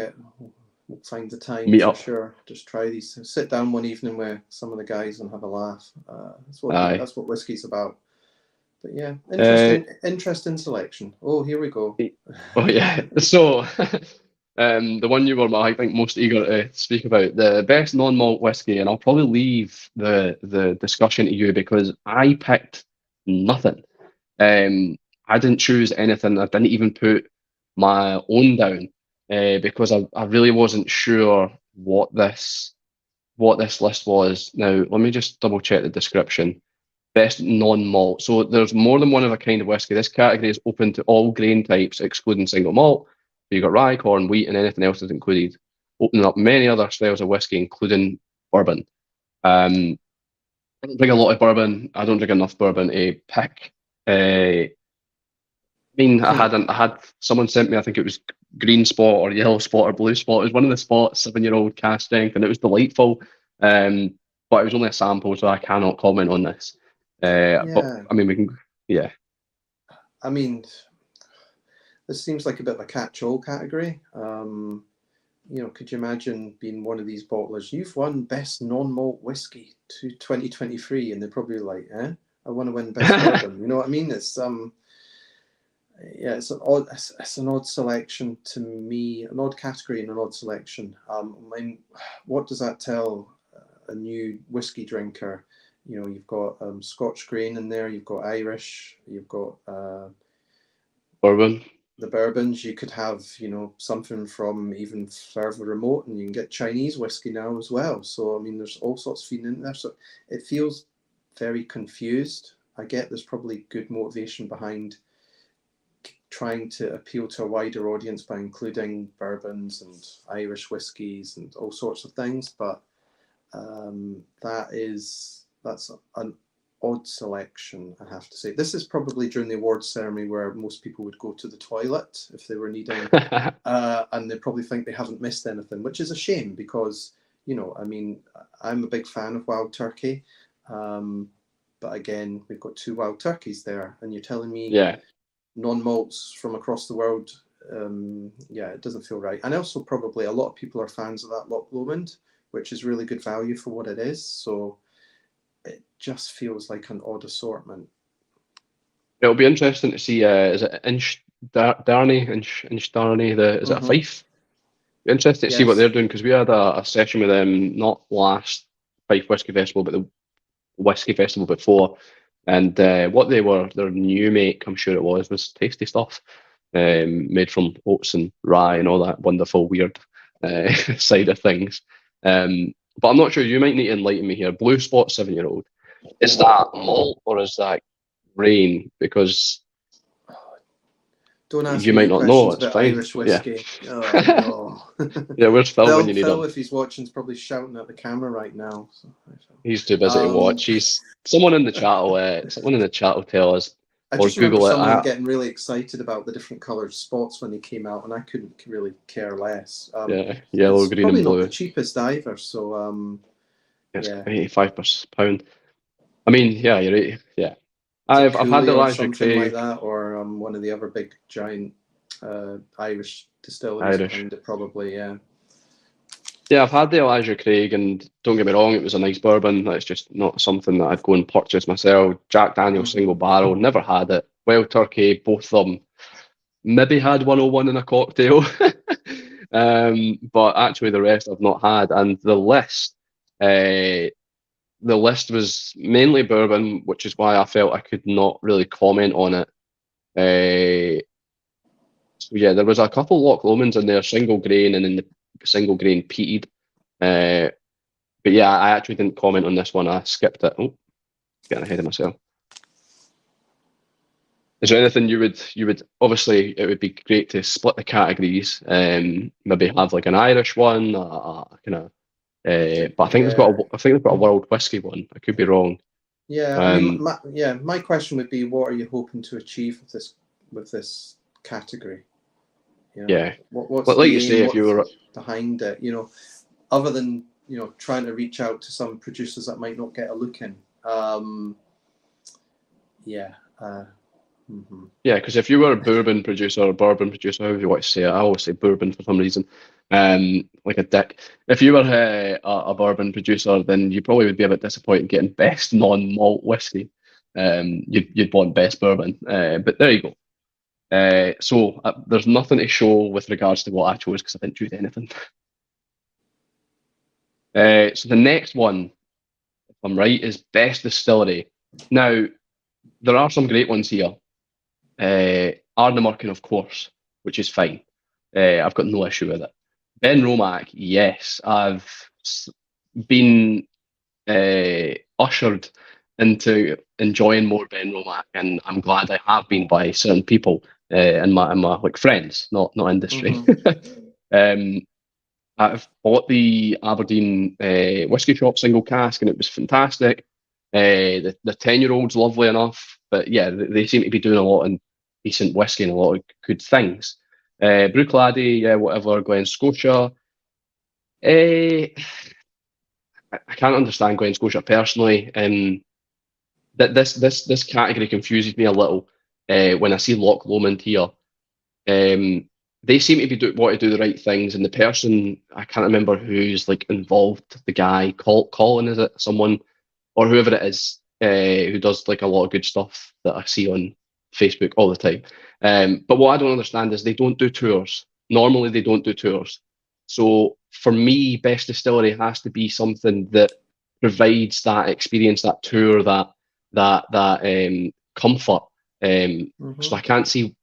find the time Meet for up. sure. Just try these. Sit down one evening with some of the guys and have a laugh. Aye. That's what whiskey's about. But yeah, Uh, interesting selection. Oh, here we go. oh yeah. So the one you were, I think, most eager to speak about, the best non-malt whiskey, and I'll probably leave the discussion to you because I picked nothing. I didn't choose anything. I didn't even put my own down because I really wasn't sure what this list was. Now, let me just double check the description. Best non-malt. So there's more than one of a kind of whiskey. This category is open to all grain types, excluding single malt. So you've got rye, corn, wheat, and anything else is included, opening up many other styles of whiskey, including bourbon. Um, I don't drink a lot of bourbon. I don't drink enough bourbon to pick. Mean, I had someone sent me, I think it was green spot or yellow spot or blue spot. It was one of the spots, 7-year-old cask strength, and it was delightful. But it was only a sample, so I cannot comment on this. But Yeah, I mean, we can, yeah, I mean, this seems like a bit of a catch-all category. Could you imagine being one of these bottlers? You've won best non-malt whiskey to 2023, and they're probably like, "Eh, I want to win best bourbon." You know what I mean? Yeah, it's an odd selection to me, an odd category and an odd selection. I mean, what does that tell a new whiskey drinker? You've got Scotch grain in there, you've got Irish, you've got bourbon. the bourbons. You could have, something from even further remote, and you can get Chinese whiskey now as well. So, I mean, there's all sorts feeding in there. So it feels very confused. I get there's probably good motivation behind trying to appeal to a wider audience by including bourbons and Irish whiskies and all sorts of things, but that's odd selection, I have to say. This is probably during the awards ceremony where most people would go to the toilet if they were needing, and they probably think they haven't missed anything, which is a shame because, you know, I mean, I'm a big fan of Wild Turkey, but again, we've got 2 Wild Turkeys there, and you're telling me non-malts from across the world. Yeah, it doesn't feel right. And also probably a lot of people are fans of that Loch Lomond, which is really good value for what it is. So it just feels like an odd assortment. It'll be interesting to see. Is it Darney? Is it a Fife? Interesting to see what they're doing because we had a session with them not last Fife Whisky Festival, but the Whisky Festival before, and what they were, their new make, I'm sure it was tasty stuff, made from oats and rye and all that wonderful weird side of things. But I'm not sure. You might need to enlighten me here. Blue Spot 7-year-old, is that malt or is that grain? Because don't ask you me might not know. It's about fine. Irish whiskey. Yeah. Oh, no. Yeah, where's Phil when you need Phil, him? if he's watching, is probably shouting at the camera right now. So, he's too busy to watch. Someone in the chat will tell us. I or just remember Google someone getting really excited about the different coloured spots when they came out, and I couldn't really care less. Yellow, green, and blue. Probably not the cheapest either. So it's £85. I mean, yeah, you're right. Yeah, I've had the Elijah Craig like that, or one of the other big giant Irish distilleries behind it, probably. Yeah, I've had the Elijah Craig, and don't get me wrong, it was a nice bourbon. That's just not something that I'd go and purchase myself. Jack Daniel's single barrel, never had it. Wild Turkey, both of them. Maybe had 101 in a cocktail, but actually the rest I've not had. And the list was mainly bourbon, which is why I felt I could not really comment on it. So yeah, there was a couple Loch Lomans in there, single grain, and then the single grain peated. But yeah, I actually didn't comment on this one. I skipped it. Oh, getting ahead of myself. Is there anything you would obviously it would be great to split the categories, maybe have like an Irish one, kind of. But I think they've got a world whiskey one. I could be wrong. Yeah, I mean, my question would be, what are you hoping to achieve with this category? You know, yeah. What's but like you say, if you were behind it, you know, other than trying to reach out to some producers that might not get a look in. Yeah, because if you were a bourbon producer or bourbon producer, however you want to say it, I always say bourbon for some reason, like a dick. If you were a bourbon producer, then you probably would be a bit disappointed getting best non-malt whiskey. You'd want best bourbon, but there you go. So there's nothing to show with regards to what I chose because I didn't choose anything. So the next one, if I'm right, is best distillery. Now, there are some great ones here. Ardnamurchan, of course, which is fine. I've got no issue with it. Ben Romack, yes, I've been ushered into enjoying more Ben Romack, and I'm glad I have been by certain people and my like friends, not industry. I've bought the Aberdeen whiskey shop single cask, and it was fantastic. The 10-year-old's lovely enough, but yeah, they seem to be doing a lot of decent whiskey and a lot of good things. Bruichladdich, yeah, whatever. Glen Scotia. I can't understand Glen Scotia personally. That this category confuses me a little when I see Loch Lomond here. They seem to be want to do the right things, and the person, I can't remember who's like involved. The guy, Colin, is it someone or whoever it is who does like a lot of good stuff that I see on Facebook all the time. But what I don't understand is they don't do tours. Normally, they don't do tours. So for me, best distillery has to be something that provides that experience, that tour, that comfort. So I can't see.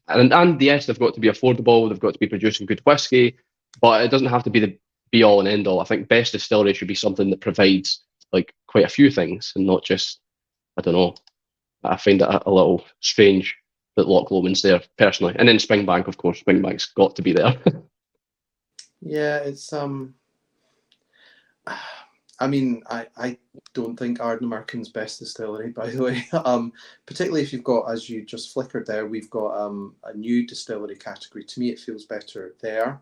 And yes, they've got to be affordable. They've got to be producing good whiskey, but it doesn't have to be the be all and end all. I think best distillery should be something that provides like quite a few things and not just, I don't know. I find it a little strange that Loch Lomond's there personally, and then Springbank, of course. Springbank's got to be there. Yeah, it's I mean, I don't think Ardnamurchan's best distillery, by the way. Particularly if you've got, as you just flickered there, we've got a new distillery category. To me, it feels better there.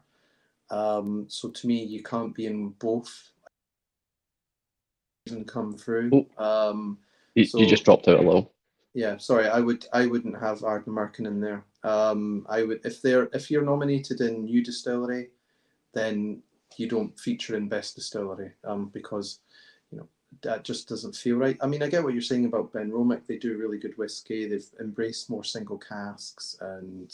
So to me, you can't be in both and come through. You just dropped out a little. Yeah, sorry, I wouldn't have Ardnamurchan in there. I would, if you're nominated in new distillery, then you don't feature in best distillery, because that just doesn't feel right. I mean, I get what you're saying about Ben Romick. They do really good whiskey. They've embraced more single casks and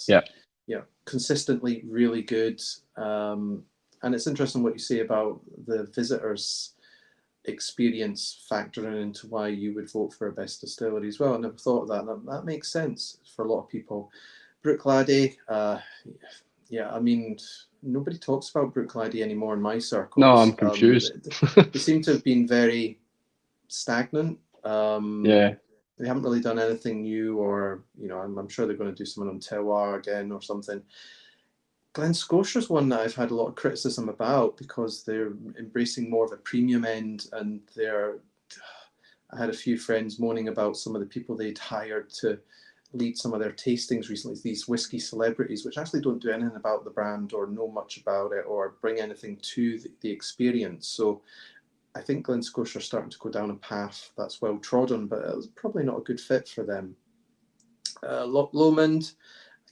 consistently really good. And it's interesting what you say about the visitors' experience factoring into why you would vote for a best distillery as well. I never thought of that. That makes sense for a lot of people. Bruichladdich, I mean, nobody talks about Bruichladdich anymore in my circles. No, I'm confused. They seem to have been very stagnant. They haven't really done anything new, or I'm sure they're going to do something on Terroir again or something. Glen Scotia's one that I've had a lot of criticism about because they're embracing more of a premium end, and I had a few friends moaning about some of the people they'd hired to lead some of their tastings recently, these whiskey celebrities, which actually don't do anything about the brand or know much about it or bring anything to the experience. So I think Glen Scotia are starting to go down a path that's well trodden, but it was probably not a good fit for them. Lomond,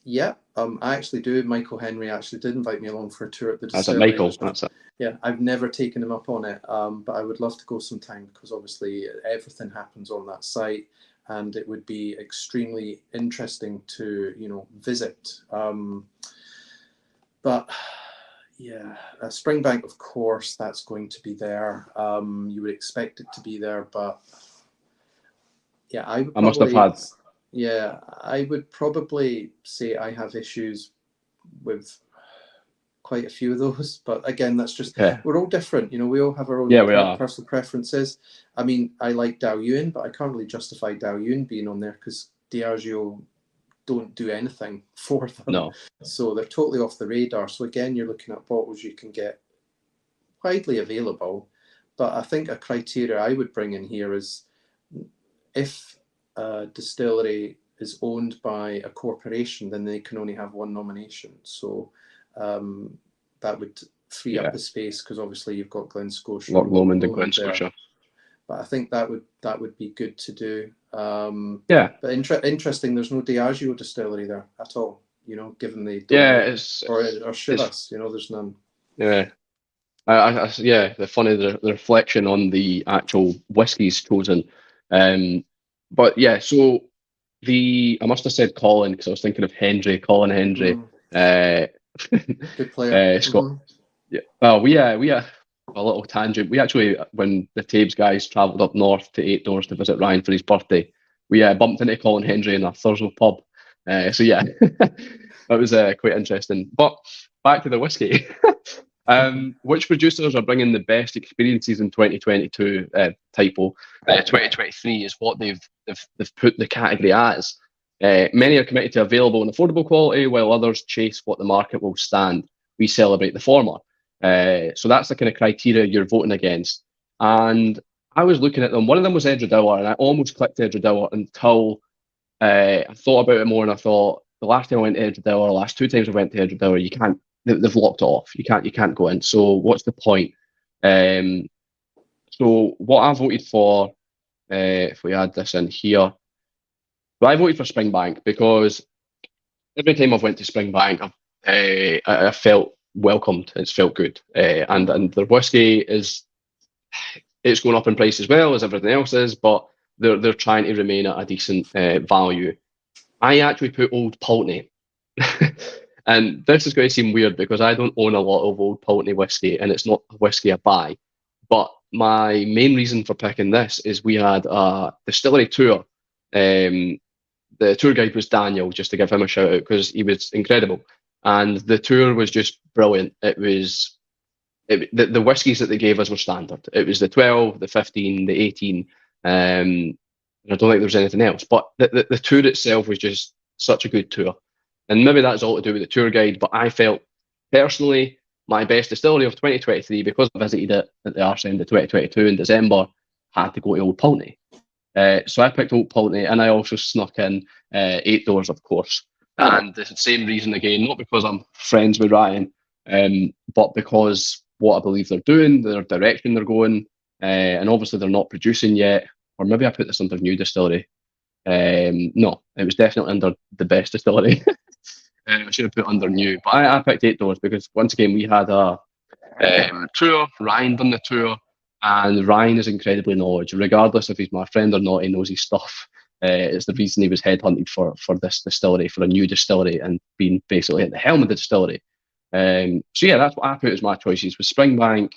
yeah, I actually do. Michael Henry actually did invite me along for a tour at the distillery. That's it, Michael. That's it. Yeah, I've never taken him up on it, but I would love to go sometime because obviously everything happens on that site, and it would be extremely interesting to visit. But yeah, Springbank, of course, that's going to be there. You would expect it to be there, but yeah, I must have had. Yeah, I would probably say I have issues with quite a few of those, but again, that's just we're all different. We all have our own personal preferences. I mean, I like Dao Yuan, but I can't really justify Dao Yuan being on there because Diageo don't do anything for them. No. So they're totally off the radar. So again, you're looking at bottles you can get widely available. But I think a criteria I would bring in here is if a distillery is owned by a corporation, then they can only have one nomination. So that would free up the space because obviously you've got Glen Scotia, Lomond and Glen Scotia. But I think that would be good to do. But interesting. There's no Diageo distillery there at all. Given the or Chivas. There's none. Yeah. The reflection on the actual whiskies chosen. But yeah, so I must have said Colin because I was thinking of Colin Hendry. Good player. Scott. Yeah. Well, we a little tangent. We actually, when the Tabes guys travelled up north to Eight Doors to visit Ryan for his birthday, we bumped into Colin Hendry in a Thurso pub. So yeah, that was quite interesting. But back to the whiskey. Which producers are bringing the best experiences in 2022? Typo. 2023 is what they've put the category as. Many are committed to available and affordable quality, while others chase what the market will stand. We celebrate the former. So that's the kind of criteria you're voting against. And I was looking at them. One of them was Edredauer, and I almost clicked Edredauer until I thought about it more, and I thought the last time I went to Edredauer, the last two times I went to Edredauer, you can't. They've locked it off. You can't go in. So what's the point? So what I voted for, if we add this in here, I voted for Springbank because every time I've went to Springbank, I felt welcomed. It's felt good, and their whiskey it's going up in price as well as everything else is, but they're trying to remain at a decent value. I actually put Old Pulteney. And this is going to seem weird because I don't own a lot of Old Pulteney whiskey, and it's not a whiskey I buy. But my main reason for picking this is we had a distillery tour. The tour guide was Daniel, just to give him a shout out because he was incredible. And the tour was just brilliant. The whiskies that they gave us were standard. It was the 12, the 15, the 18. And I don't think there was anything else. But the tour itself was just such a good tour. And maybe that's all to do with the tour guide, but I felt personally my best distillery of 2023, because I visited it at the arse end of 2022 in December, had to go to Old Pulteney. So I picked Old Pulteney, and I also snuck in 8 Doors, of course. And the same reason again, not because I'm friends with Ryan, but because what I believe they're doing, their direction they're going, and obviously they're not producing yet. Or maybe I put this under New Distillery. No, it was definitely under the best distillery. I should have put under New, but I picked 8 Doors because once again we had a tour. Ryan done the tour, and Ryan is incredibly knowledgeable, regardless if he's my friend or not. He knows his stuff. It's the reason he was headhunted for this distillery, for a new distillery, and being basically at the helm of the distillery. So yeah, that's what I put as my choices: was Springbank,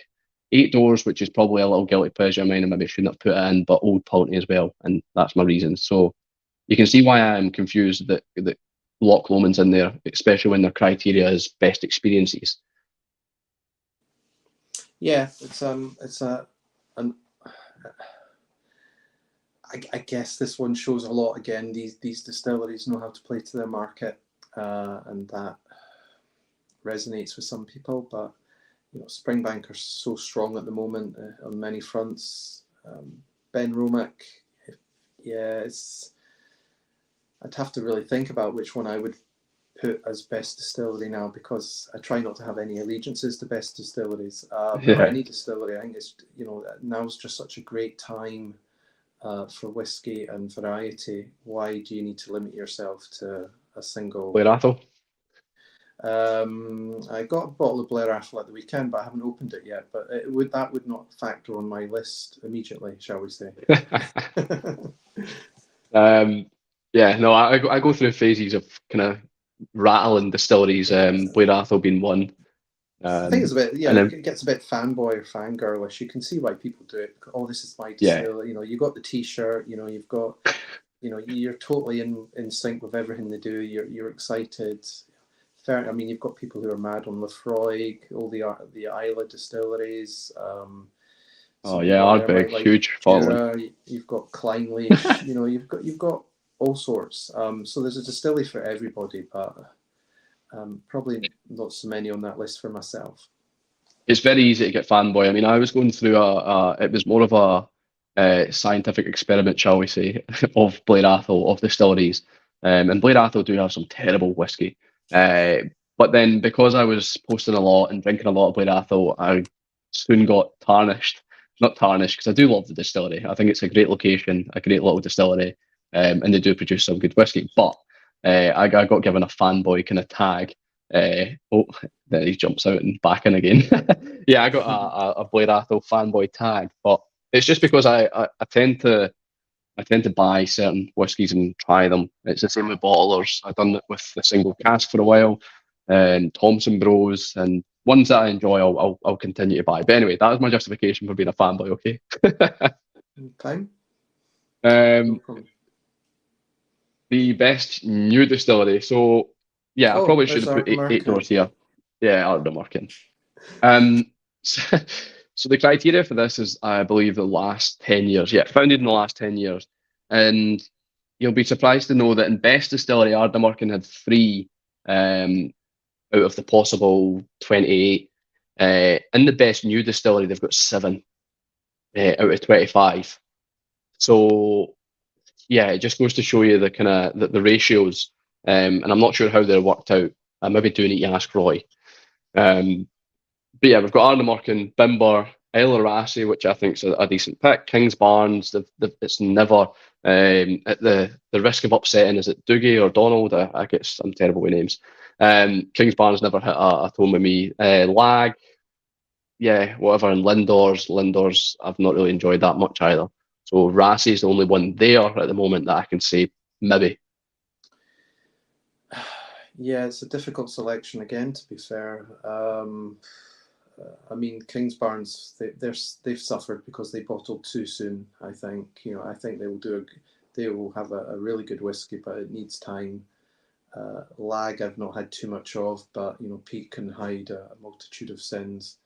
8 Doors, which is probably a little guilty pleasure of mine, and maybe shouldn't have put it in, but Old Pulteney as well, and that's my reason. So you can see why I am confused that Loch Lomond's in there, especially when their criteria is best experiences. Yeah, I guess this one shows a lot. Again, these distilleries know how to play to their market, and that resonates with some people. But Springbank are so strong at the moment on many fronts. Ben Romick, yeah, I'd have to really think about which one I would put as best distillery now, because I try not to have any allegiances to best distilleries or any distillery. I think it's now's just such a great time for whiskey and variety. Why do you need to limit yourself to a single? Blair Athol. I got a bottle of Blair Athol at the weekend, but I haven't opened it yet. But that would not factor on my list immediately, shall we say? Yeah, no, I go through phases of kind of rattling distilleries. Blair Athol being one. I think it's a bit, then, it gets a bit fanboy or fangirlish. You can see why people do it. Oh, this is my distillery. You got the T-shirt. You've got, you're totally in sync with everything they do. You're excited. Fair. I mean, you've got people who are mad on Lefroy, all the Isla distilleries. Ardbeg, huge following. You've got Kleinleach. you've got all sorts. So there's a distillery for everybody, but probably not so many on that list for myself. It's very easy to get fanboy. I mean, I was going through it was more of a scientific experiment, shall we say, of Blair Athol, of distilleries. And Blair Athol do have some terrible whiskey. But then because I was posting a lot and drinking a lot of Blair Athol, I soon got tarnished. Not tarnished, because I do love the distillery. I think it's a great location, a great little distillery, and they do produce some good whiskey. But I got given a fanboy kind of tag. Then he jumps out and back in again. Yeah, I got a Blair Athol fanboy tag, but it's just because I tend to buy certain whiskies and try them. It's the same with bottlers. I've done it with the single cask for a while, and Thompson Bros, and ones that I enjoy, I'll continue to buy. But anyway, that was my justification for being a fanboy. Okay. Okay. No problem. The best new distillery. So yeah, I probably should have put 8 Doors here. Yeah, Ardnamurchan. So the criteria for this is, I believe, the last 10 years. Yeah, founded in the last 10 years. And you'll be surprised to know that in best distillery, Ardnamurchan had 3 out of the possible 28. In the best new distillery, they've got 7 out of 25. So yeah, it just goes to show you the kind of the ratios, and I'm not sure how they're worked out. I maybe do need to ask Roy. But yeah, we've got Ardnamurchan, Bimber, Isle of Raasay, which I think is a decent pick. Kingsbarns, it's never at the risk of upsetting. Is it Doogie or Donald? I get some terrible with names. Kingsbarns never hit a tone with me. Lag, yeah, whatever. And Lindors, I've not really enjoyed that much either. So Raasay is the only one there at the moment that I can say maybe. Yeah, it's a difficult selection again, to be fair. I mean, Kingsbarns, they've suffered because they bottled too soon. I think I think they will have a really good whiskey, but it needs time. Lag, I've not had too much of, but peat can hide a multitude of sins.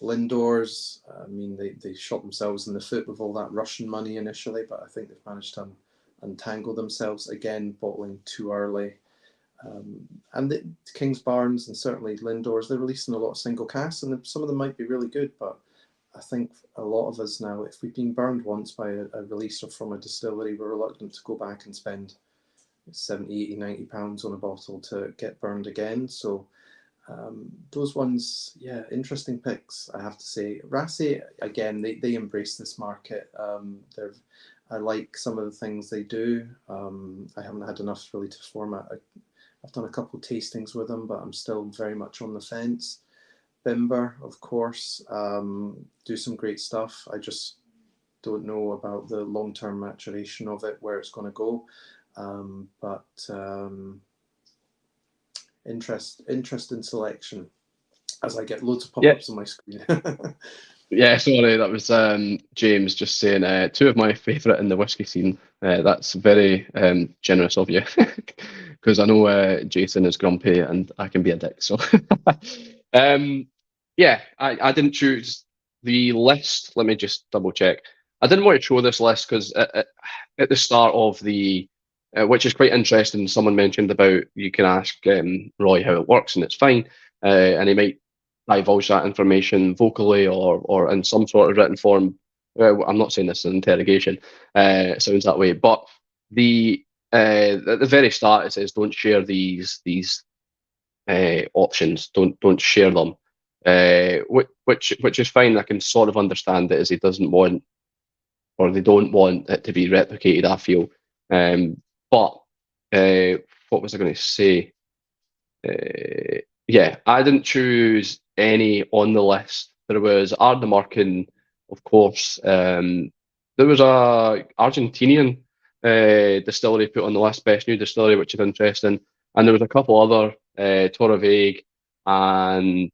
Lindors, I mean, they shot themselves in the foot with all that Russian money initially, but I think they've managed to untangle themselves again, bottling too early. And the King's Barnes and certainly Lindors, they're releasing a lot of single casks, and some of them might be really good, but I think a lot of us now, if we've been burned once by a release or from a distillery, we're reluctant to go back and spend 70, 80, 90 pounds on a bottle to get burned again. So those ones, yeah, interesting picks, I have to say. Rassi, again, they embrace this market. I like some of the things they do. I haven't had enough really to form I've done a couple of tastings with them, but I'm still very much on the fence. Bimber, of course, do some great stuff. I just don't know about the long-term maturation of it, where it's going to go. But interesting selection as I get loads of pop-ups on my screen. Yeah, sorry, that was James just saying two of my favourite in the whiskey scene. That's very generous of you, because I know Jason is grumpy and I can be a dick. So, yeah, I didn't choose the list. Let me just double check. I didn't want to show this list because at the start of the, which is quite interesting, someone mentioned about you can ask Roy how it works and it's fine, and he might divulge that information vocally or in some sort of written form. I'm not saying this is an interrogation. It sounds that way, but at the very start it says don't share these options. Don't share them. Which is fine. I can sort of understand it as he doesn't want, or they don't want it to be replicated, I feel. But what was I going to say? Yeah, I didn't choose any on the list. There was Ardnamurchan, of course. There was a Argentinian distillery put on the list, best new distillery, which is interesting. And there was a couple other, Torre Vague and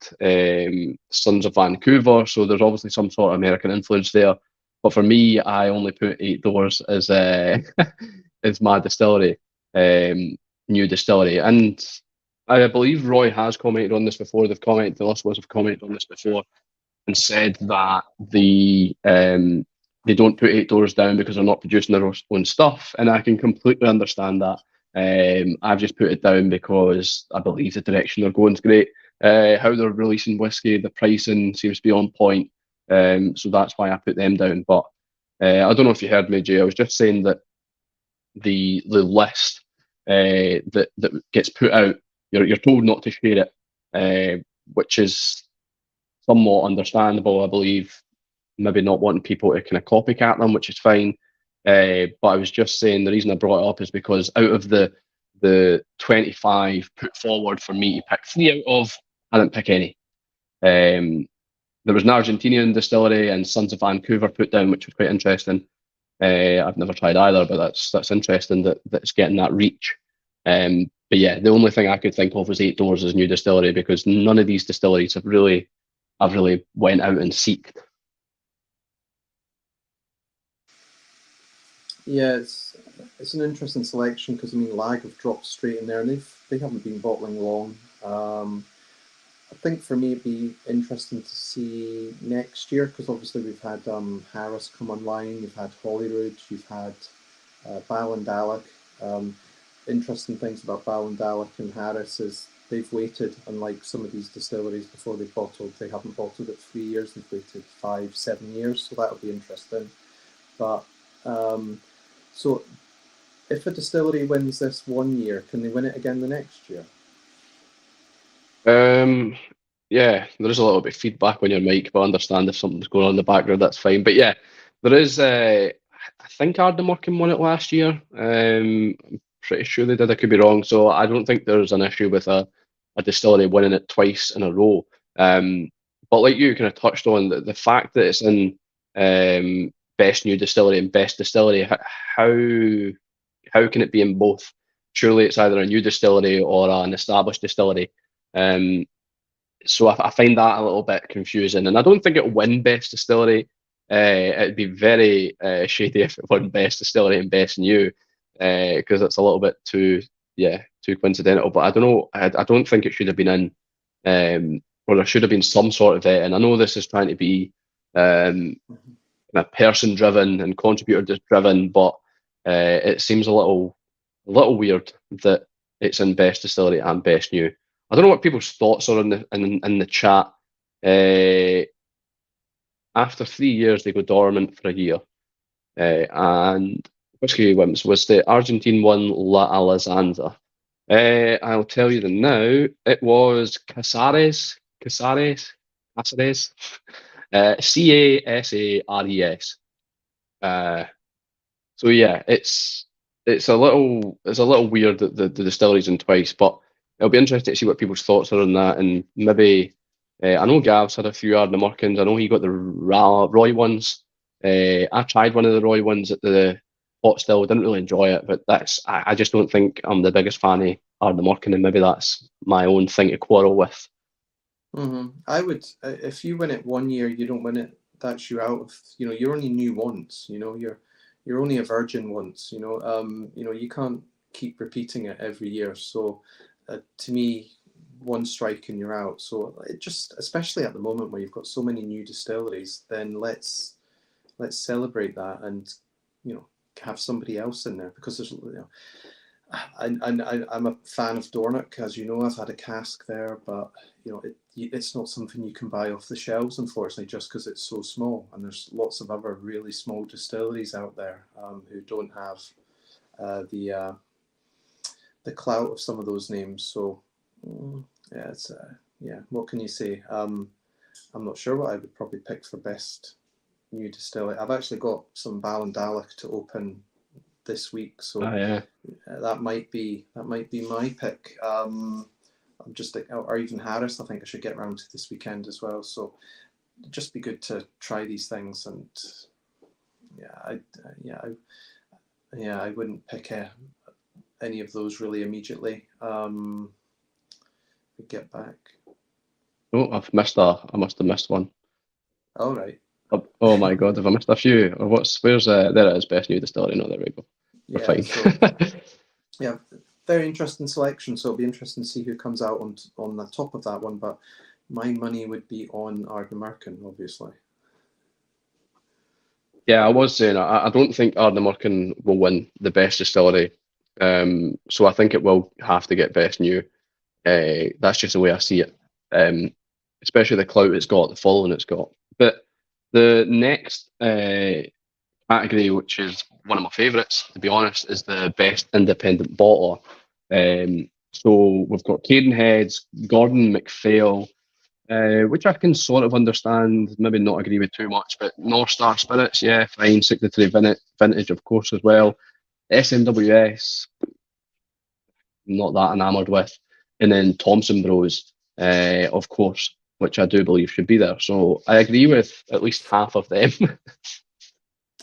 Sons of Vancouver. So there's obviously some sort of American influence there. But for me, I only put Eight Doors as as my distillery, new distillery. And I believe Roy has commented on this before. They've commented, the OSWAs have commented on this before and said that they don't put Eight Doors down because they're not producing their own stuff. And I can completely understand that. I've just put it down because I believe the direction they're going is great. How they're releasing whiskey, the pricing seems to be on point. So that's why I put them down. But I don't know if you heard me, Jay. I was just saying that the list that gets put out, you're told not to share it, which is somewhat understandable, I believe. Maybe not wanting people to kind of copycat them, which is fine. But I was just saying the reason I brought it up is because out of the 25 put forward for me to pick 3 out of, I didn't pick any. There was an Argentinian distillery and Sons of Vancouver put down, which was quite interesting. I've never tried either, but that's interesting that it's getting that reach. But yeah, the only thing I could think of was Eight Doors as new distillery because none of these distilleries have really went out and seeked. Yeah, it's an interesting selection because I mean Lag have dropped straight in there, and they haven't been bottling long. I think for me it'd be interesting to see next year because obviously we've had Harris come online, you've had Holyrood, you've had Ballindalloch. Interesting things about Ballindalloch and Harris is they've waited, unlike some of these distilleries before they've bottled. They haven't bottled it 3 years, they've waited 5-7 years, so that'll be interesting. But so if a distillery wins this 1 year, can they win it again the next year? Yeah, there is a little bit of feedback on your mic, but I understand if something's going on in the background, that's fine. But yeah, there is. I think Ardnamurchan won it last year. I'm pretty sure they did. I could be wrong. So I don't think there's an issue with a distillery winning it twice in a row. But like you kind of touched on, the fact that it's in best new distillery and best distillery, how can it be in both? Surely it's either a new distillery or an established distillery. So I find that a little bit confusing, and I don't think it'll win best distillery. It'd be very shady if it won best distillery and best new, because it's a little bit too coincidental. But I don't know. I don't think it should have been in, or there should have been some sort of it. And I know this is trying to be person driven and contributor driven, but it seems a little weird that it's in best distillery and best new. I don't know what people's thoughts are in the chat. After 3 years, they go dormant for a year. And Whiskey Whims was the Argentine one La Alessandra. I'll tell you the now. It was Casares, Casares. So yeah, it's a little weird that the distillery's in twice, but it'll be interesting to see what people's thoughts are on that, and maybe I know Gav's had a few Ardnamurchans. I know he got the Roy ones. I tried one of the Roy ones at the pot still, didn't really enjoy it, but I just don't think I'm the biggest fan of Ardnamurchan, and maybe that's my own thing to quarrel with. I would, if you win it 1 year, you don't win it, that's you out of, you're only new once, you're only a virgin once, you can't keep repeating it every year. So to me, one strike and you're out. So it just, especially at the moment where you've got so many new distilleries, then let's celebrate that and, have somebody else in there, because there's, I'm a fan of Dornoch, as you know. I've had a cask there, but it's not something you can buy off the shelves, unfortunately, just because it's so small. And there's lots of other really small distilleries out there who don't have the clout of some of those names. So yeah, it's What can you say? I'm not sure what I would probably pick for best new distillery. I've actually got some Ballindalach to open this week, so that might be my pick. I'm just or even Harris. I think I should get around to this weekend as well. So it'd just be good to try these things, and I wouldn't pick any of those really immediately. Get back. Oh, I must have missed one. All right. Oh my God, have I missed a few? Or where's there it is, best new distillery. No, there we go. We're fine. So, very interesting selection. So it'll be interesting to see who comes out on the top of that one. But my money would be on Ardnamurchan, obviously. Yeah, I was saying I don't think Ardnamurchan will win the best distillery. So I think it will have to get best new. That's just the way I see it. Especially the clout it's got, the following it's got. But the next category, which is one of my favourites, to be honest, is the best independent bottler. So we've got Cadenheads, Gordon MacPhail, which I can sort of understand, maybe not agree with too much, but North Star Spirits, yeah, fine. Signatory Vintage, of course, as well. SMWS, not that enamoured with. And then Thompson Bros, of course, which I do believe should be there. So I agree with at least half of them.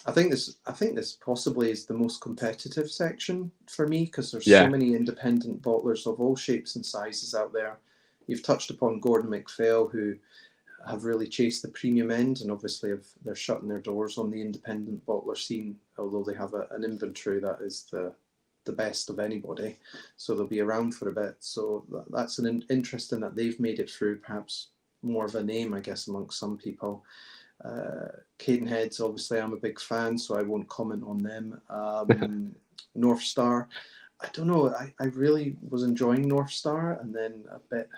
I think this possibly is the most competitive section for me, because there's so many independent bottlers of all shapes and sizes out there. You've touched upon Gordon MacPhail, who have really chased the premium end, and obviously they're shutting their doors on the independent bottler scene, although they have an inventory that is the best of anybody. So they'll be around for a bit. So that's interesting that they've made it through, perhaps more of a name, I guess, amongst some people. Cadenheads, obviously, I'm a big fan, so I won't comment on them. North Star, I don't know. I really was enjoying North Star, and then a bit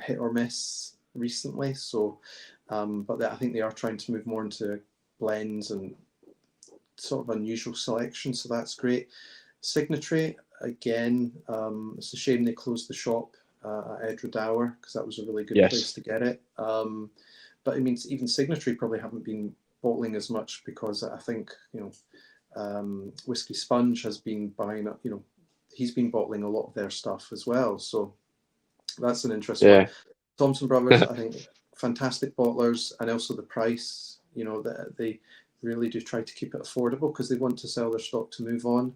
hit or miss recently. So, but I think they are trying to move more into blends and sort of unusual selection. So that's great. Signatory, again, it's a shame they closed the shop at Edrodower, because that was a really good place to get it. But I mean, even Signatory probably haven't been bottling as much, because I think, Whiskey Sponge has been buying up, he's been bottling a lot of their stuff as well. So that's an interesting one. Thompson Brothers, I think, fantastic bottlers, and also the price, that they really do try to keep it affordable, because they want to sell their stock to move on.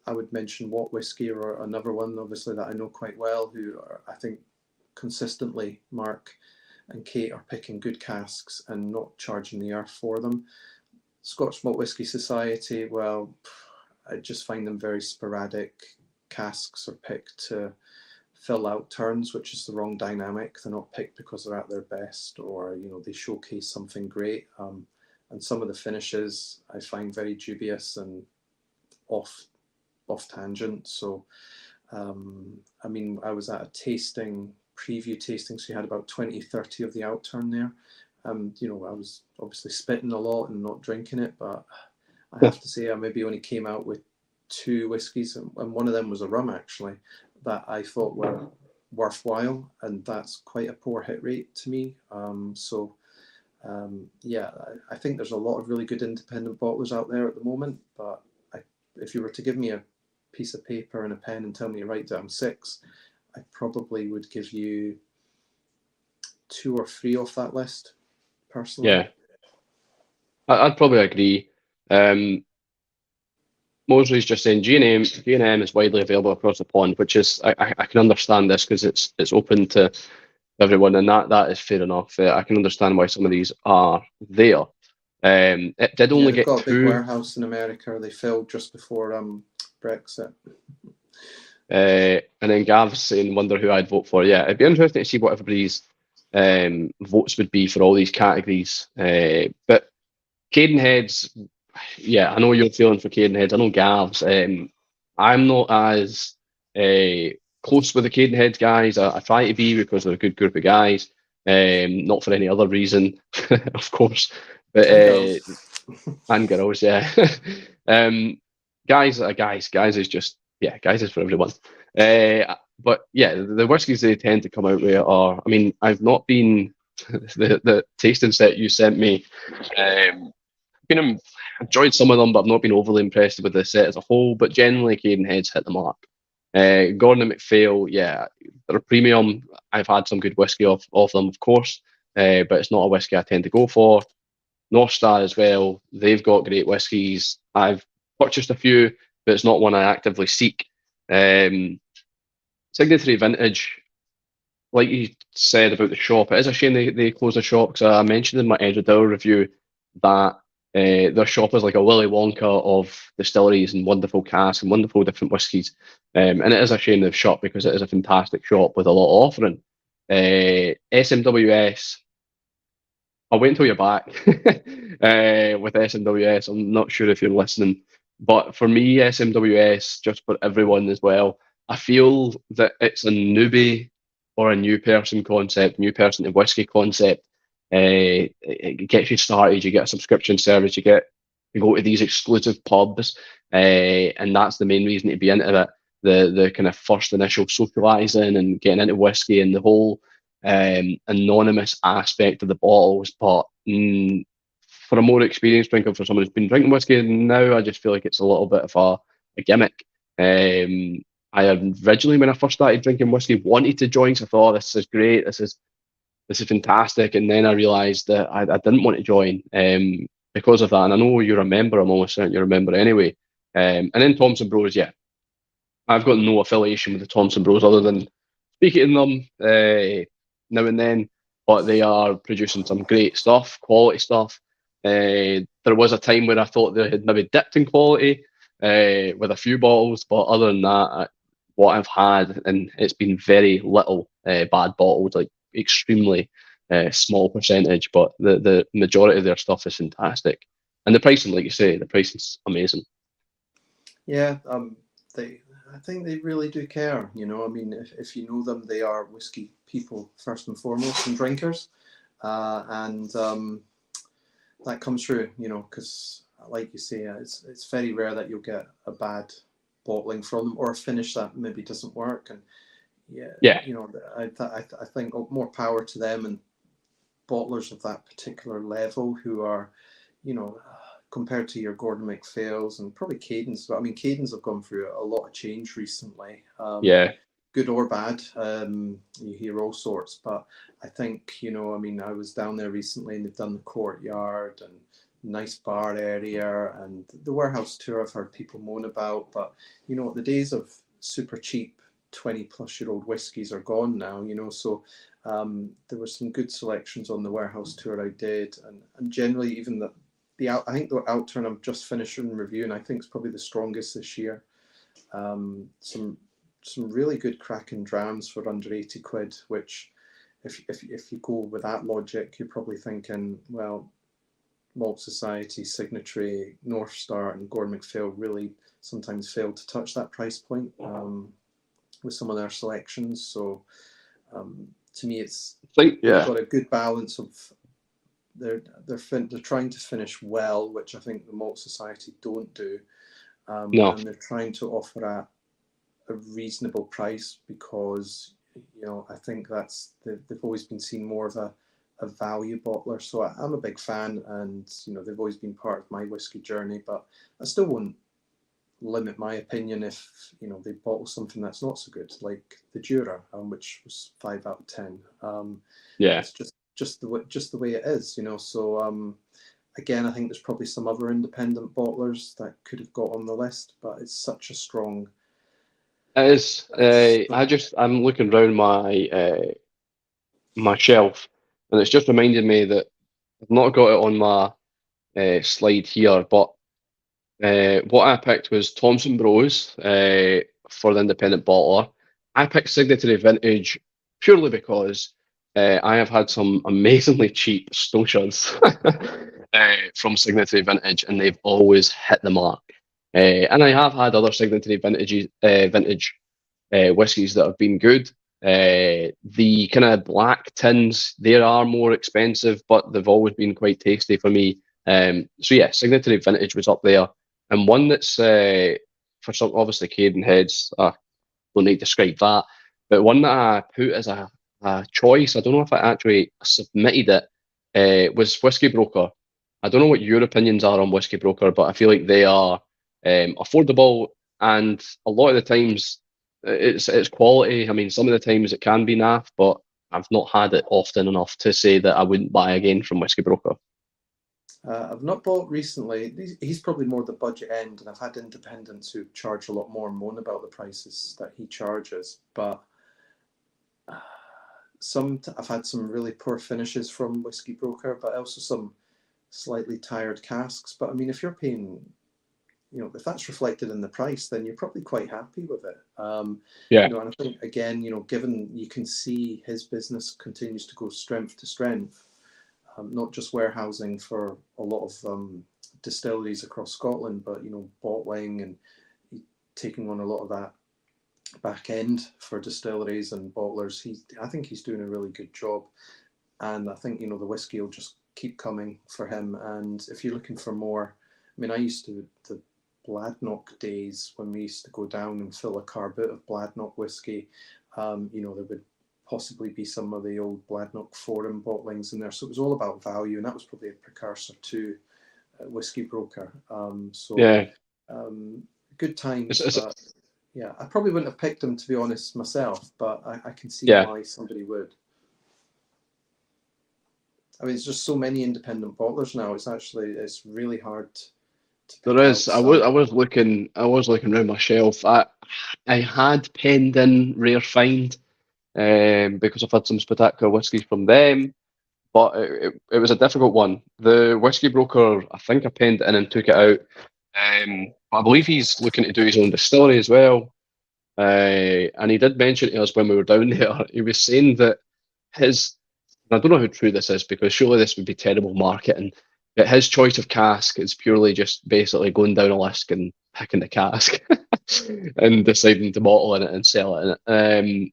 I would mention Watt Whisky, or another one, obviously, that I know quite well, who are, I think, consistently, Mark and Kate, are picking good casks and not charging the earth for them. Scotch Malt Whisky Society, well, I just find them very sporadic. Casks are picked to fill out turns, which is the wrong dynamic. They're not picked because they're at their best, or they showcase something great. And some of the finishes I find very dubious and off tangent. So I mean, I was at a preview tasting, so you had about 20, 30 of the Outturn there. You know, I was obviously spitting a lot and not drinking it, but I have to say I maybe only came out with 2 whiskies, and one of them was a rum actually, that I thought were worthwhile, and that's quite a poor hit rate to me. Yeah, I think there's a lot of really good independent bottlers out there at the moment, but if you were to give me a piece of paper and a pen and tell me to write down 6, I probably would give you 2 or 3 off that list, personally. Yeah, I'd probably agree. Mosley's just saying G&M is widely available across the pond, which is I can understand this because it's open to everyone, and that is fair enough. I can understand why some of these are there. It did Yeah, only they've get got a big 2, warehouse in America. They filled just before Brexit. and then Gav's saying, "Wonder who I'd vote for." Yeah, it'd be interesting to see what everybody's votes would be for all these categories. But Cadenheads, yeah, I know you're feeling for Cadenheads. I know Gav's. I'm not as close with the Cadenhead guys. I try to be because they're a good group of guys. Not for any other reason, of course. But And girls. and girls, yeah. Guys are guys. Guys is just guys is for everyone. But yeah, the whiskies they tend to come out with are. I mean, I've not been the tasting set you sent me. Been enjoyed some of them, but I've not been overly impressed with the set as a whole. But generally, Cadenhead's hit the mark. Gordon and MacPhail, yeah, they're a premium. I've had some good whiskey off them, of course, but it's not a whiskey I tend to go for. North Star as well, they've got great whiskies. I've purchased a few, but it's not one I actively seek. Um, Signatory Vintage, like you said about the shop, it is a shame they closed the shop because I mentioned in my Edward Dower review that their shop is like a Willy Wonka of distilleries and wonderful casks and wonderful different whiskies. And it is a shame they've shut because it is a fantastic shop with a lot of offering. SMWS, I'll wait until you're back with SMWS. I'm not sure if you're listening, but for me, SMWS, just for everyone as well, I feel that it's a newbie or a new person concept, new person to whiskey concept. It gets you started. You get a subscription service. You go to these exclusive pubs, and that's the main reason to be into it. The kind of first initial socializing and getting into whiskey and the whole anonymous aspect of the bottles. But for a more experienced drinker, for someone who's been drinking whiskey now, I just feel like it's a little bit of a gimmick. I originally, when I first started drinking whiskey, wanted to join. So I thought, this is great. This is fantastic. And then I realised that I didn't want to join because of that. And I know you remember. I'm almost certain you remember anyway. And then Thompson Bros, yeah, I've got no affiliation with the Thompson Bros other than speaking to them now and then, but they are producing some great stuff, quality stuff. There was a time where I thought they had maybe dipped in quality with a few bottles, but other than that, what I've had, and it's been very little bad bottles, like extremely small percentage, but the majority of their stuff is fantastic. And the pricing, like you say, the pricing's amazing. Yeah, I think they really do care. You know, I mean, if you know them, they are whiskey people first and foremost, and drinkers, and that comes through. You know, because like you say, it's very rare that you'll get a bad bottling from them or a finish that maybe doesn't work. And Yeah, you know, I think more power to them and bottlers of that particular level who are, you know, compared to your Gordon MacPhails and probably Cadence. But I mean, Cadence have gone through a lot of change recently, yeah, good or bad. You hear all sorts, but I think, you know, I mean, I was down there recently and they've done the courtyard and nice bar area and the warehouse tour I've heard people moan about. But, you know, the days of super cheap 20-plus-year-old whiskies are gone now, you know, so there were some good selections on the warehouse tour I did, and generally even I think the Outturn I'm just finishing reviewing, I think is probably the strongest this year. Some really good cracking drams for under 80 quid, which if you go with that logic, you're probably thinking, well, Malt Society, Signatory, North Star, and Gordon MacPhail really sometimes fail to touch that price point. with some of their selections. So to me, Think, they've yeah. got a good balance of they're trying to finish well, which I think the Malt Society don't do, No. and they're trying to offer a reasonable price because I think they've always been seen more of a value bottler. So I'm a big fan, and they've always been part of my whiskey journey. But I still won't limit my opinion if they bottle something that's not so good, like the Jura, which was 5 out of 10. Yeah. It's just the way it is, So again, I think there's probably some other independent bottlers that could have got on the list, but it's such a strong. It is. I'm looking around my shelf, and it's just reminded me that I've not got it on my slide here, but what I picked was Thompson Bros for the independent bottler. I picked Signatory Vintage purely because I have had some amazingly cheap Stoshers from Signatory Vintage, and they've always hit the mark. And I have had other Signatory vintage whiskies that have been good. The kind of black tins, they are more expensive, but they've always been quite tasty for me. So yeah, Signatory Vintage was up there, and one that's for some obviously Caden heads. Don't need to describe that, but one that I put as a choice. I don't know if I actually submitted it. Was Whiskey Broker. I don't know what your opinions are on Whiskey Broker, but I feel like they are affordable, and a lot of the times it's quality. I mean, some of the times it can be naff, but I've not had it often enough to say that I wouldn't buy again from Whiskey Broker. I've not bought recently. He's probably more the budget end, and I've had independents who charge a lot more and moan about the prices that he charges. But I've had some really poor finishes from Whiskey Broker, but also some slightly tired casks. But I mean, if you're paying, if that's reflected in the price, then you're probably quite happy with it. Yeah. And I think again, given you can see his business continues to go strength to strength. Not just warehousing for a lot of distilleries across Scotland, but bottling and taking on a lot of that back end for distilleries and bottlers. I think he's doing a really good job, and I think the whiskey will just keep coming for him. And if you're looking for more, I mean, I used to the Bladnoch days when we used to go down and fill a carboot of Bladnoch whiskey. There would possibly be some of the old Bladnoch Forum bottlings in there. So it was all about value, and that was probably a precursor to Whiskey Broker. Yeah. Good times. Is But yeah, I probably wouldn't have picked them, to be honest, myself, but I can see Yeah. why somebody would. I mean, it's just so many independent bottlers now. It's really hard to pick There is. out I was looking around my shelf. I had penned in Rare Find because I've had some spectacular whiskies from them, but it was a difficult one. The Whiskey Broker, I think I penned it in and took it out. But I believe he's looking to do his own distillery as well. And he did mention to us when we were down there, he was saying that I don't know how true this is because surely this would be terrible marketing, but his choice of cask is purely just basically going down a list and picking the cask and deciding to bottle in it and sell it in it.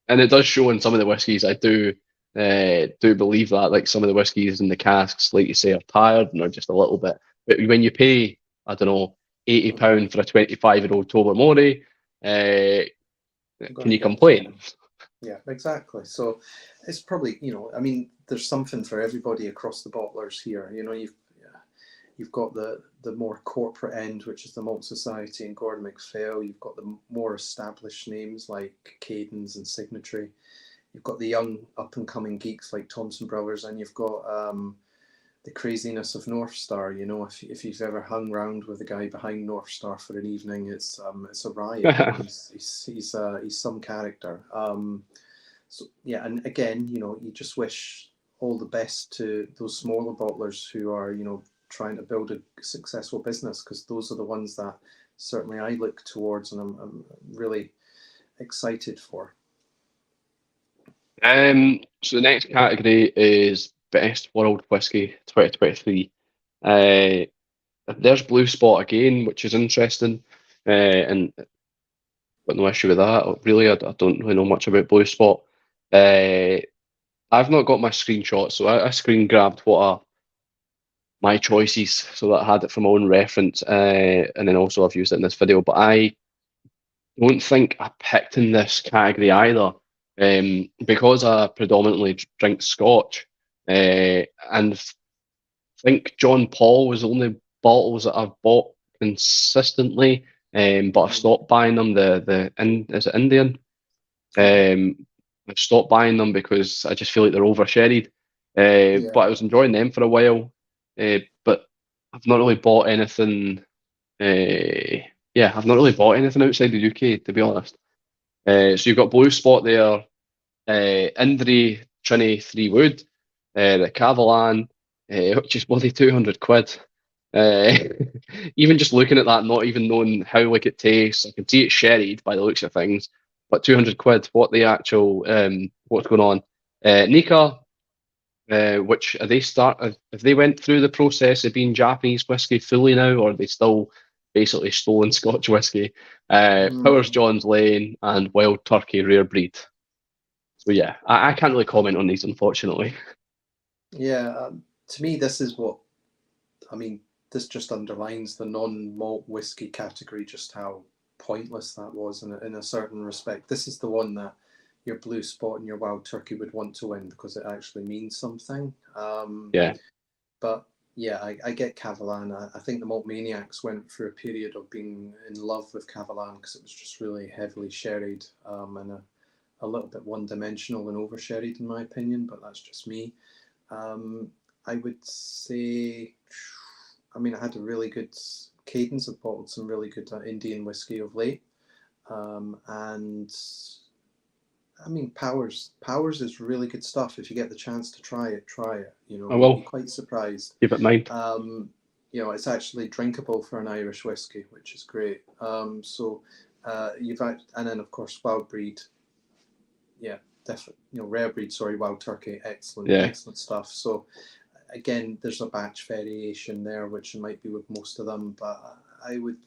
And it does show in some of the whiskies. I do believe that, like some of the whiskies in the casks, like you say, are tired and are just a little bit. But when you pay, I don't know, £80 for a 25-year-old Tobermory, can you complain? Yeah, exactly. So it's probably, I mean, there's something for everybody across the bottlers here. You've got the more corporate end, which is the Malt Society and Gordon MacPhail. You've got the more established names like Cadence and Signatory. You've got the young up and coming geeks like Thompson Brothers, and you've got the craziness of North Star. If you've ever hung around with the guy behind North Star for an evening, it's a riot. He's some character. So yeah, and again, you just wish all the best to those smaller bottlers who are trying to build a successful business, because those are the ones that certainly I look towards, and I'm really excited for. So the next category is Best World Whiskey 2023. There's Blue Spot again, which is interesting. And got no issue with that. Really, I don't really know much about Blue Spot. Uh, I've not got my screenshot, so I screen grabbed what are my choices so that I had it for my own reference, and then also I've used it in this video. But I don't think I picked in this category either, because I predominantly drink Scotch, and think John Paul was the only bottles that I've bought consistently, but I've stopped buying them. Is it Indian? I've stopped buying them because I just feel like they're oversherried. But I Yeah. was enjoying them for a while. But I've not really bought anything. Yeah, I've not really bought anything outside the UK, to be honest. So you've got Blue Spot there, Indri Trinity 3 Wood, the Cavalan, which is bloody 200 quid. Uh, even just looking at that, not even knowing how like it tastes, I can see it's sherried by the looks of things, but 200 quid, what the actual, what's going on? Nika, which are they have they went through the process of being Japanese whiskey fully now, or are they still basically stolen Scotch whiskey? Powers Mm. John's Lane and Wild Turkey Rare Breed. So yeah, I can't really comment on these, unfortunately. Yeah. To me, this is what I mean. This just underlines the non-malt whiskey category, just how pointless that was in a certain respect. This is the one that your Blue Spot and your Wild Turkey would want to win because it actually means something. Yeah, But yeah, I get Cavalan. I think the Malt Maniacs went through a period of being in love with Cavalan because it was just really heavily sherried, and a little bit one dimensional and over sherried, in my opinion, but that's just me. Um, I would say, I mean, I had a really good cadence. I've bottled some really good Indian whiskey of late. And I mean, Powers is really good stuff. If you get the chance to try it, try it. You know, I you'll be will quite surprised. keep it in mind. You know, it's actually drinkable for an Irish whiskey, which is great. So you've had, and then of course Wild Breed, yeah, definitely. You know, Rare Breed, sorry, Wild Turkey, excellent, Yeah, excellent stuff. So again, there's a batch variation there, which might be with most of them, but I would.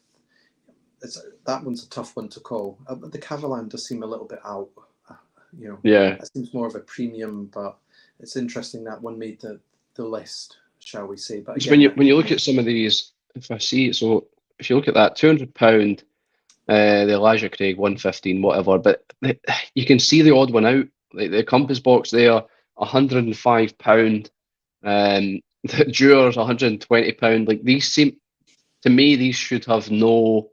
That one's a tough one to call. The Cavalan does seem a little bit out. Uh, you know, yeah. that seems more of a premium, but it's interesting that one made the list, shall we say? But So when again, you when you look at some of these, if I see so if you look at that £200, the Elijah Craig 115, whatever, but you can see the odd one out. Like the Compass box there, £105. The Dewar's £120. Like these seem to me, these should have no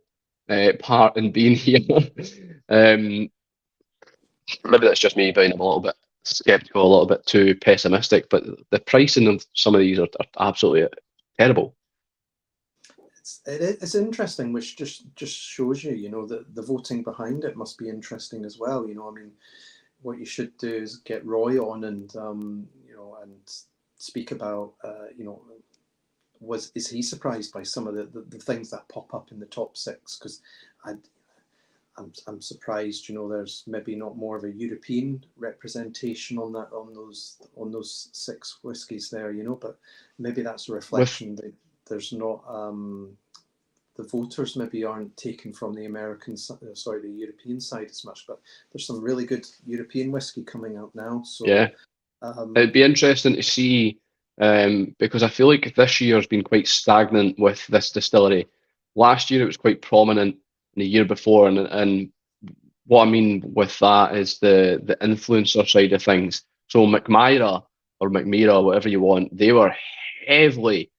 part in being here. um, Maybe that's just me being a little bit skeptical, a little bit too pessimistic, but the pricing of some of these are absolutely terrible. it's interesting, which just shows you, you know, that the voting behind it must be interesting as well. You know, I mean, what you should do is get Roy on and you know, and speak about you know, is he surprised by some of the things that pop up in the top six? Because I I'm surprised, you know, there's maybe not more of a European representation on that on those six whiskies there, you know, but maybe that's a With reflection that there's not the voters maybe aren't taken from the sorry, the European side as much, but there's some really good European whiskey coming out now. So Yeah, it'd um, be interesting to see, because I feel like this year has been quite stagnant with this distillery. Last year it was quite prominent, and the year before, and what I mean with that is the influencer side of things. So McMyra or McMira, whatever you want, they were heavily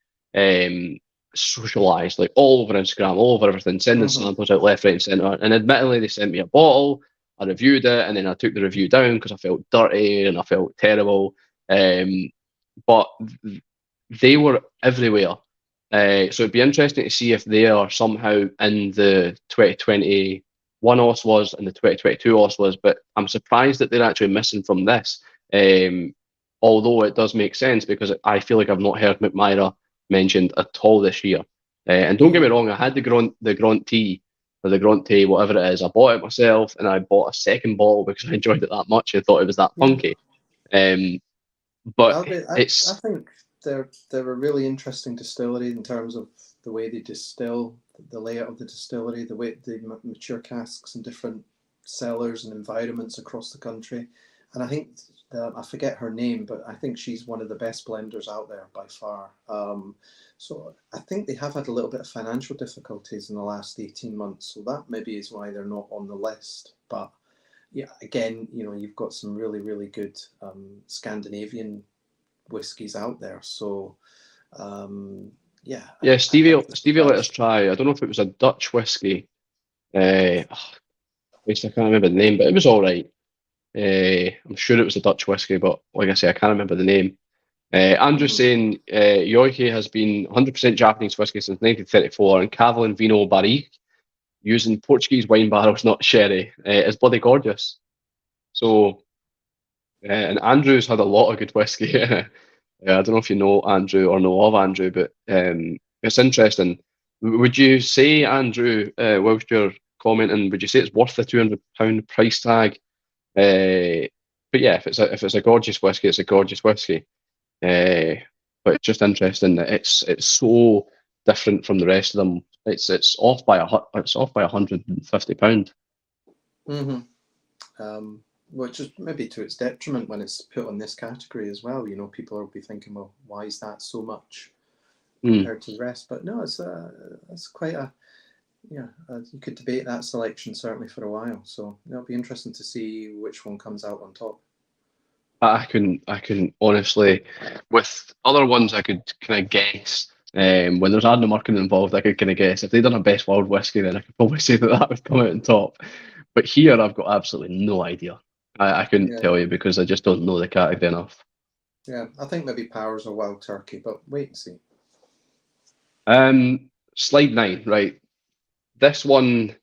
socialized, like all over Instagram, all over everything, sending mhm. samples out left, right, and center. And admittedly, they sent me a bottle. I reviewed it, and then I took the review down because I felt dirty and I felt terrible. Um, but they were everywhere. So it'd be interesting to see if they are somehow in the 2021 OSWAs and the 2022 OSWAs, but I'm surprised that they're actually missing from this. Although it does make sense because I feel like I've not heard McMyra mentioned at all this year. And don't get me Mm, wrong, I had the Grand Tea or the Grand Tea, whatever it is. I bought it myself and I bought a second bottle because I enjoyed it that much and thought it was that yeah. funky. Um, but I it's think they're a really interesting distillery in terms of the way they distill. the layout of the distillery, the way they mature casks in different cellars and environments across the country. And I think I forget her name, but I think she's one of the best blenders out there by far. So I think they have had a little bit of financial difficulties in the last 18 months. So that maybe is why they're not on the list. But yeah, again, you've got some really, really good Scandinavian whiskies out there. So yeah. Yeah, I'd be Stevie let us surprised. try. I don't know if it was a Dutch whiskey. Uh, I can't remember the name, but it was all right. I'm sure it was a Dutch whiskey, but like I say, I can't remember the name. Andrew's Hmm. saying Yoike has been 100% Japanese whiskey since 1934, and Cavallin Vino Barrique, using Portuguese wine barrels, not sherry, is bloody gorgeous. So, and Andrew's had a lot of good whiskey. I don't know if you know Andrew or know of Andrew, but it's interesting. Would you say, Andrew, whilst you're commenting, would you say it's worth the £200 price tag? But yeah, if it's a gorgeous whiskey, it's a gorgeous whiskey. Uh, but it's just interesting that it's so different from the rest of them. It's off by it's off by £150. Hmm. Which is maybe to its detriment when it's put on this category as well. People will be thinking, well, why is that so much Mm. compared to the rest? But no, it's quite a yeah. You could debate that selection certainly for a while. So it'll be interesting to see which one comes out on top. I couldn't honestly. With other ones, I could kind of guess. When there's Ardnamurchan marketing involved, I could kind of guess. If they'd done a best world whiskey, then I could probably say that that would come out on top. But here, I've got absolutely no idea. I couldn't Yeah, tell you because I just don't know the category enough. yeah. I think maybe Powers a wild turkey, but wait and see. Slide 9, right. This one,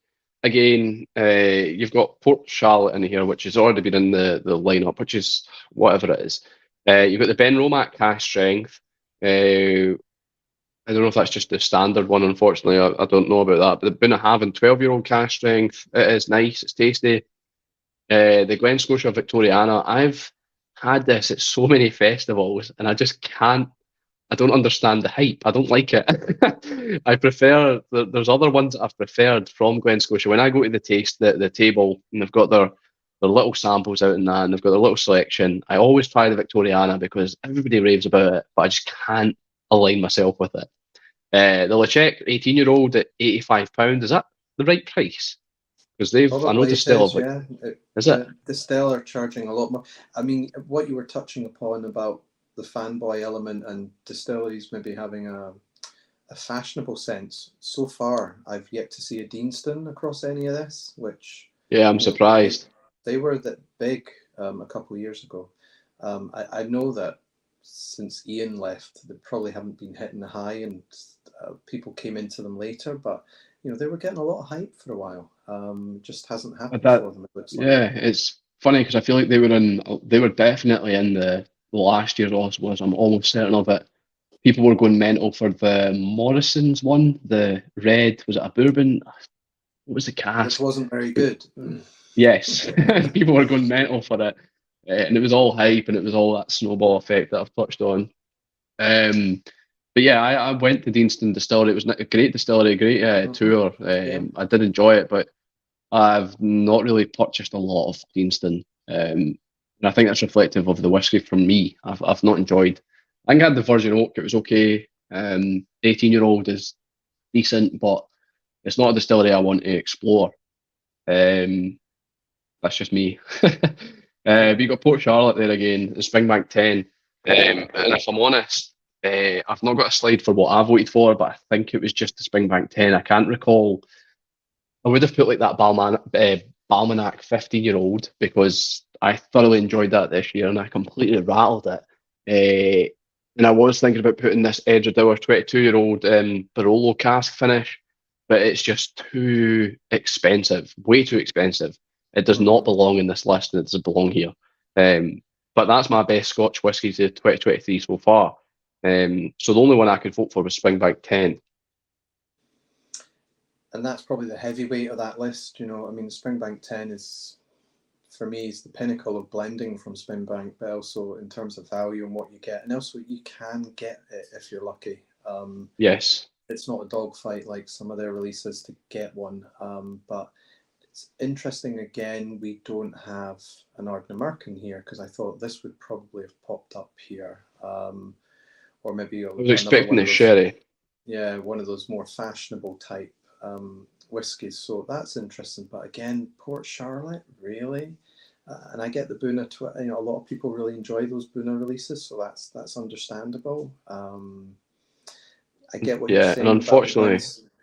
again, you've got Port Charlotte in here, which has already been in the lineup, which is whatever it is. You've got the Ben Romack cask strength. I don't know if that's just the standard one, unfortunately. I don't know about that. But the Buna having 12-year-old cask strength, it is nice, it's tasty. The Glen Scotia Victoriana, I've had this at so many festivals, and I just can't. I don't understand the hype. I don't like it. I prefer there's other ones that I've preferred from Glen Scotia. When I go to the table, and they've got their little samples out in that, and they've got their little selection. I always try the Victoriana because everybody raves about it, but I just can't align myself with it. The Lechec 18-year-old at £85, is that the right price? Because I know Probably it Distiller, is, but yeah. is it? The Stell are charging a lot more. I mean, what you were touching upon about the fanboy element and distilleries maybe having a fashionable sense. So far, I've yet to see a Deanston across any of this, which Yeah, I'm you know they surprised. they were that big a couple of years ago. I know that since Ian left, they probably haven't been hitting the high, and people came into them later. But they were getting a lot of hype for a while. Just hasn't But happened that, for them. It looks like. yeah, it's funny because I feel like they were definitely in the last year's OSWAs. I'm almost certain of it. People were going mental for the Morrison's one, the red, was it a bourbon? What was the Which cask? wasn't very good. Yes, people were going mental for it, and it was all hype, and it was all that snowball effect that I've touched on. Um, but yeah, I went to Deanston Distillery. It was a great distillery, great Hmm. tour. Yeah. I did enjoy it, but I've not really purchased a lot of Deanston, and I think that's reflective of the whiskey from me. I've not enjoyed. I think I had the Virgin Oak. It was okay. 18-year-old is decent, but it's not a distillery I want to explore. Um, that's just me. But Yeah. you got Port Charlotte there again, and Springbank 10. And if I'm honest, I've not got a slide for what I voted for, but I think it was just the Springbank 10. I can't recall. I would have put like that Balmanac 15-year-old because I thoroughly enjoyed that this year and I completely rattled it. And I was thinking about putting this Edgedower 22-year-old Barolo cask finish, but it's just too expensive, way too expensive. It does not Hmm. belong in this list and it doesn't belong here. But that's my best Scotch whiskies of 2023 so far. So the only one I could vote for was Springbank 10. And that's probably the heavyweight of that list. I mean, Springbank 10 is, for me, is the pinnacle of blending from Springbank, but also in terms of value and what you get. And also, you can get it if you're lucky. Yes. it's not a dogfight like some of their releases to get one. But it's interesting again, we don't have an Ardnamurchan here because I thought this would probably have popped up here. Or maybe I was another expecting one the of those, sherry. yeah, one of those more fashionable type whiskies. So that's interesting. But again, Port Charlotte, really? And I get the Buna, a lot of people really enjoy those Buna releases, so that's understandable. I get what you're Yeah, and saying about unfortunately,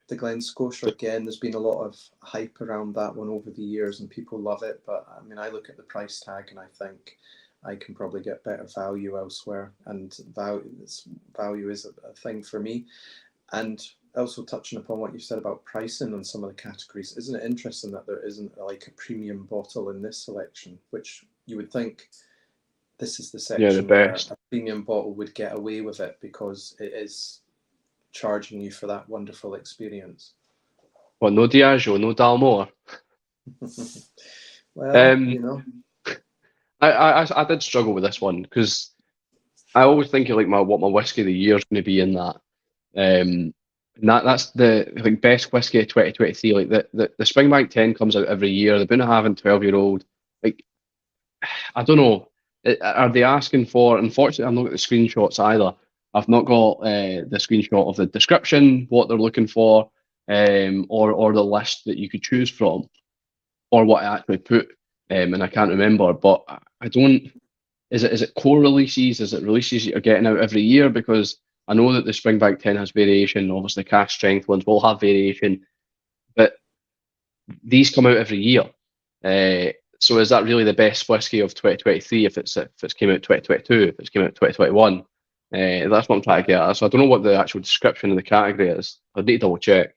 the Glen Scotia. Again, there's been a lot of hype around that one over the years, and people love it. But I mean, I look at the price tag and I think I can probably get better value elsewhere, and value is a thing for me. And also touching upon what you said about pricing on some of the categories, isn't it interesting that there isn't like a premium bottle in this selection, which you would think this is the yeah, the section where best. a premium bottle would get away with it because it is charging you for that wonderful experience. Well, no Diageo, no Dalmore. Well, Um, I did struggle with this one because I always think of like what my whiskey of the year is going to be in that. And that's the like best whiskey of 2023. Like the Springbank 10 comes out every year. They're going to have a 12-year-old. Like I don't know. Are they asking for? Unfortunately, I've not got the screenshots either. I've not got the screenshot of the description, what they're looking for, or the list that you could choose from, or what I actually put. And I can't remember. But I don't. Is it core releases? Is it releases you're getting out every year? Because I know that the Springbank 10 has variation. Obviously, cask strength ones will have variation, but these come out every year. So is that really the best whiskey of 2023 if it's came out 2022, if it's came out 2021? That's what I'm trying to get at. So I don't know what the actual description of the category is. I'd need to double check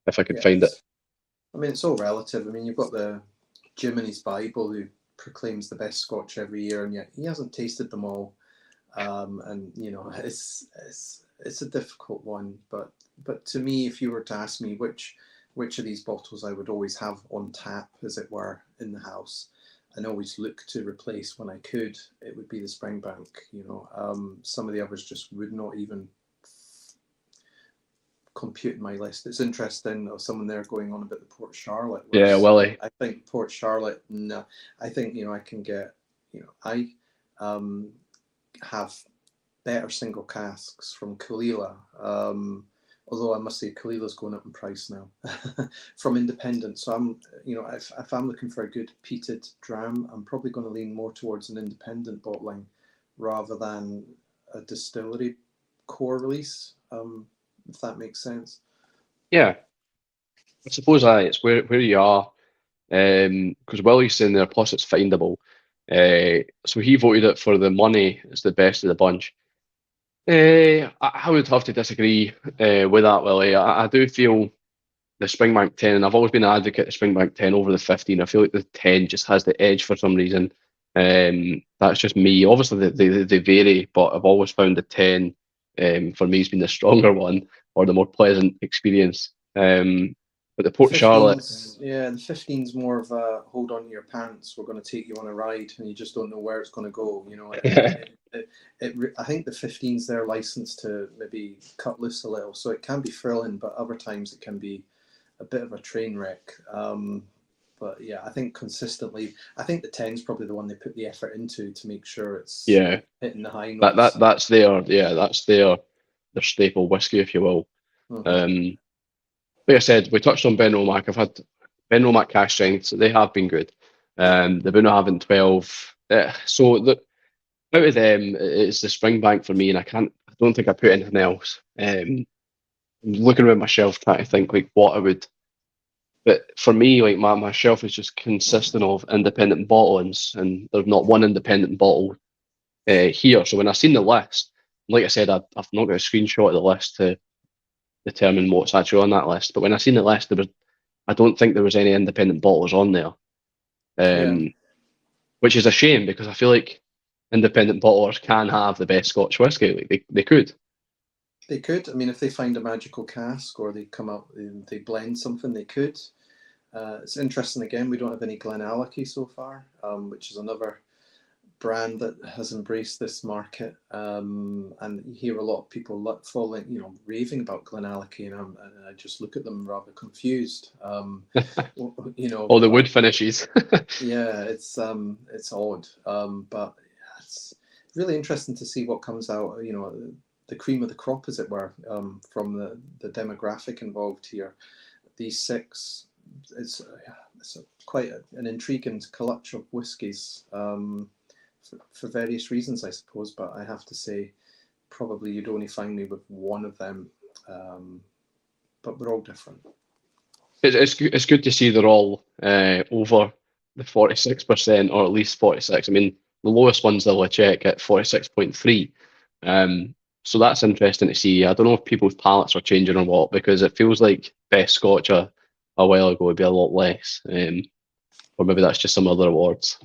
if I could find it. yes. I mean, it's all relative. I mean, you've got the Jim in his Bible who proclaims the best Scotch every year, and yet he hasn't tasted them all. And it's a difficult one. But to me, if you were to ask me which of these bottles I would always have on tap, as it were, in the house, and always look to replace when I could, it would be the Springbank. Some of the others just would not even compute in my list. It's interesting, someone there going on about the Port Charlotte, Yeah, whereas Willie. I think Port Charlotte, no, I think I can get, I have better single casks from Kalila. Although I must say Kalila's going up in price now from independent. So if I'm looking for a good peated dram, I'm probably going to lean more towards an independent bottling rather than a distillery core release. If that makes sense. Yeah, I suppose it's where you are. Because Willie's saying there, plus it's findable. So he voted it for the money as the best of the bunch. I would have to disagree with that, Willie. I do feel the Springbank 10, and I've always been an advocate of Springbank 10 over the 15. I feel like the 10 just has the edge for some reason. That's just me. Obviously, they vary, but I've always found the 10 for me has been the stronger one or the more pleasant experience. But the Port Charlotte, 15's, yeah, the 15's more of a hold on to your pants. We're going to take you on a ride, and you just don't know where it's going to go. I think the 15's they're licensed to maybe cut loose a little, so it can be thrilling, but other times it can be a bit of a train wreck. But yeah, I think consistently, I think the 10's probably the one they put the effort into to make sure it's yeah, hitting the high that notes. that that's their staple whiskey, if you will. Mhm. Um, like I said, we touched on Ben Romack. I've had Ben Romack cash strengths. They have been good. They've been having 12. Out of them, it's the Springbank for me, and I don't think I put anything else. I'm looking around my shelf trying to think like what I would. But for me, like my shelf is just consisting of independent bottlings, and there's not one independent bottle here. So when I seen the list, like I said, I've not got a screenshot of the list to determine what's actually on that list. But when I seen the list, I don't think there was any independent bottles on there, Yeah, which is a shame because I feel like independent bottlers can have the best Scotch whisky. Like they could. they could. I mean, if they find a magical cask or they come up and they blend something, they could. It's interesting again, we don't have any Glenallachie so far, which is another brand that has embraced this market, and you hear a lot of people falling, raving about Glenallachie, and I just look at them rather confused. All the wood But finishes. yeah, it's odd, but it's really interesting to see what comes out. The cream of the crop, as it were, from the demographic involved here. These six, it's quite an intriguing collage of whiskies, for various reasons, I suppose. But I have to say, probably you'd only find me with one of them, but we're all different. It's good to see they're all over the 46%, or at least 46. I mean, the lowest one's the Lechec at 46.3. So that's interesting to see. I don't know if people's palates are changing or what, because it feels like best Scotch a while ago would be a lot less. Or maybe that's just some other awards.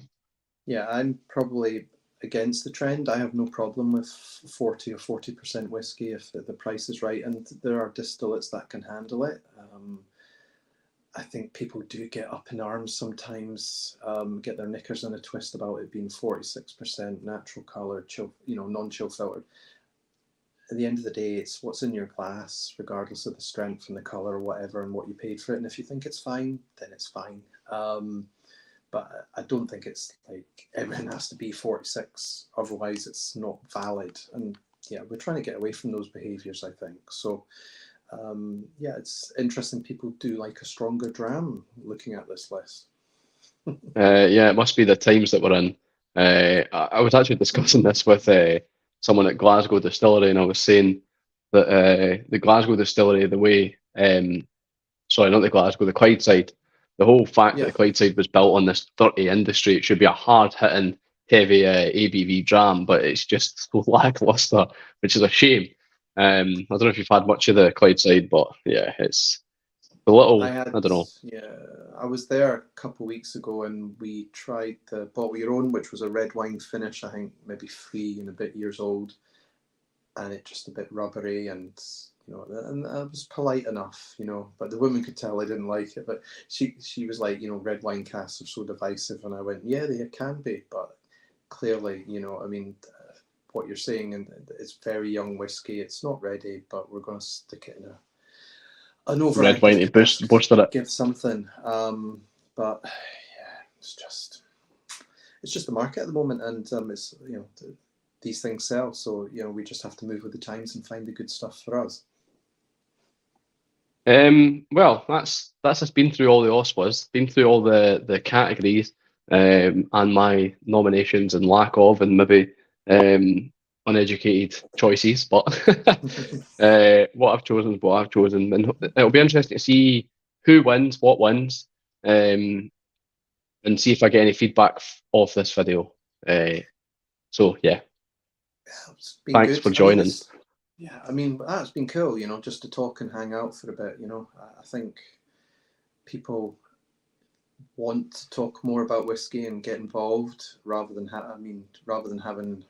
Yeah, I'm probably against the trend. I have no problem with 40 or 40% whiskey if the price is right, and there are distillates that can handle it. I think people do get up in arms sometimes, get their knickers in a twist about it being 46% natural colour, chill, non-chill filtered. At the end of the day, it's what's in your glass, regardless of the strength and the colour or whatever, and what you paid for it. And if you think it's fine, then it's fine. But I don't think it's like everything has to be 46, otherwise it's not valid. And yeah, we're trying to get away from those behaviours, I think. So yeah, it's interesting. People do like a stronger dram looking at this list. Yeah, it must be the times that we're in. I was actually discussing this with someone at Glasgow Distillery, and I was saying that the Glasgow Distillery, the way, sorry, not the Glasgow, the Clydeside, the whole fact that Yeah, the Clydeside was built on this dirty industry, it should be a hard-hitting, heavy ABV dram, but it's just so lackluster, which is a shame. I don't know if you've had much of the Clydeside, but yeah, it's a I little, had, I don't know, yeah, I was there a couple of weeks ago and we tried the Bottle Your Own, which was a red wine finish, I think maybe 3 and a bit years old, and it just a bit rubbery, and I was polite enough, but the woman could tell I didn't like it. But she was like, red wine casks are so divisive, and I went, yeah, they can be, but clearly, I mean, what you're saying, and it's very young whiskey. It's not ready, but we're going to stick it in an red wine overactive to cask to booster it. give something. But yeah, it's just the market at the moment, and it's these things sell, so we just have to move with the times and find the good stuff for us. Well, that's just been through all the OSWAs, been through all the categories, and my nominations and lack of, and maybe uneducated choices. But what I've chosen is what I've chosen, and it'll be interesting to see who wins, what wins, um, and see if I get any feedback off this video. So yeah, Yeah, it's been thanks good. for I mean, joining. that's been cool, just to talk and hang out for a bit. I think people want to talk more about whiskey and get involved rather than having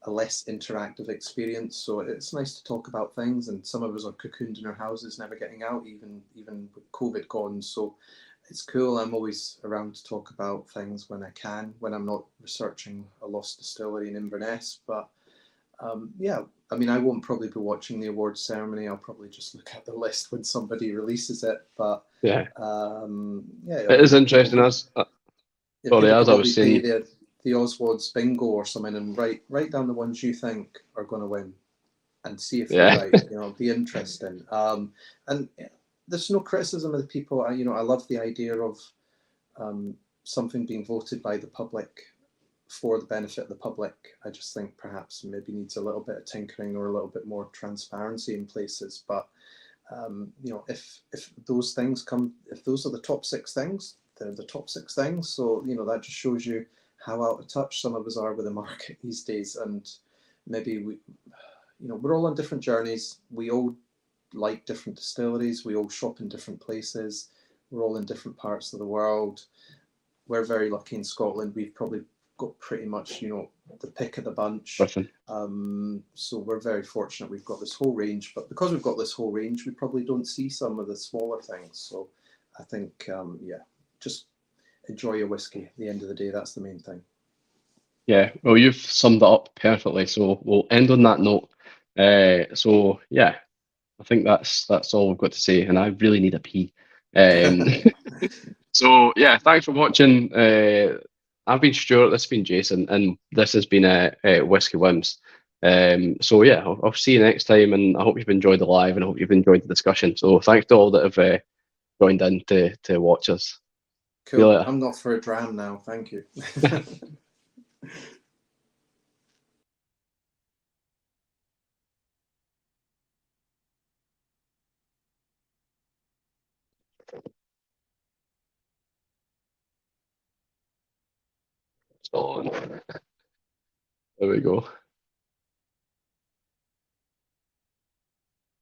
a less interactive experience. So it's nice to talk about things, and some of us are cocooned in our houses, never getting out, even with COVID gone. So it's cool. I'm always around to talk about things when I can, when I'm not researching a lost distillery in Inverness. But yeah, I mean, I won't probably be watching the awards ceremony. I'll probably just look at the list when somebody releases it. But Yeah, yeah, I it is mean, interesting. As yeah, sorry, people as could I was probably play saying, the OSWAs bingo or something and write down the ones you think are going to win and see if they're yeah. right. It'd be interesting. And there's no criticism of the people. I love the idea of something being voted by the public for the benefit of the public. I just think perhaps maybe needs a little bit of tinkering or a little bit more transparency in places. But if those things if those are the top six things, they're the top six things. So that just shows you how out of touch some of us are with the market these days. And maybe we're all on different journeys. We all like different distilleries. We all shop in different places. We're all in different parts of the world. We're very lucky in Scotland. We've probably got pretty much, the pick of the bunch. Griffin. So we're very fortunate we've got this whole range. But because we've got this whole range, we probably don't see some of the smaller things. So I think, yeah, just enjoy your whiskey. At the end of the day, that's the main thing. Yeah, well, you've summed it up perfectly. So we'll end on that note. So yeah, I think that's all we've got to say, and I really need a pee. Um, so yeah, thanks for watching. I've been Stuart, this has been Jason, and this has been Whiskey Whims. So yeah, I'll see you next time, and I hope you've enjoyed the live, and I hope you've enjoyed the discussion. So thanks to all that have joined in to watch us. See you Cool. later. I'm off for a dram now. Thank you. So, there we go.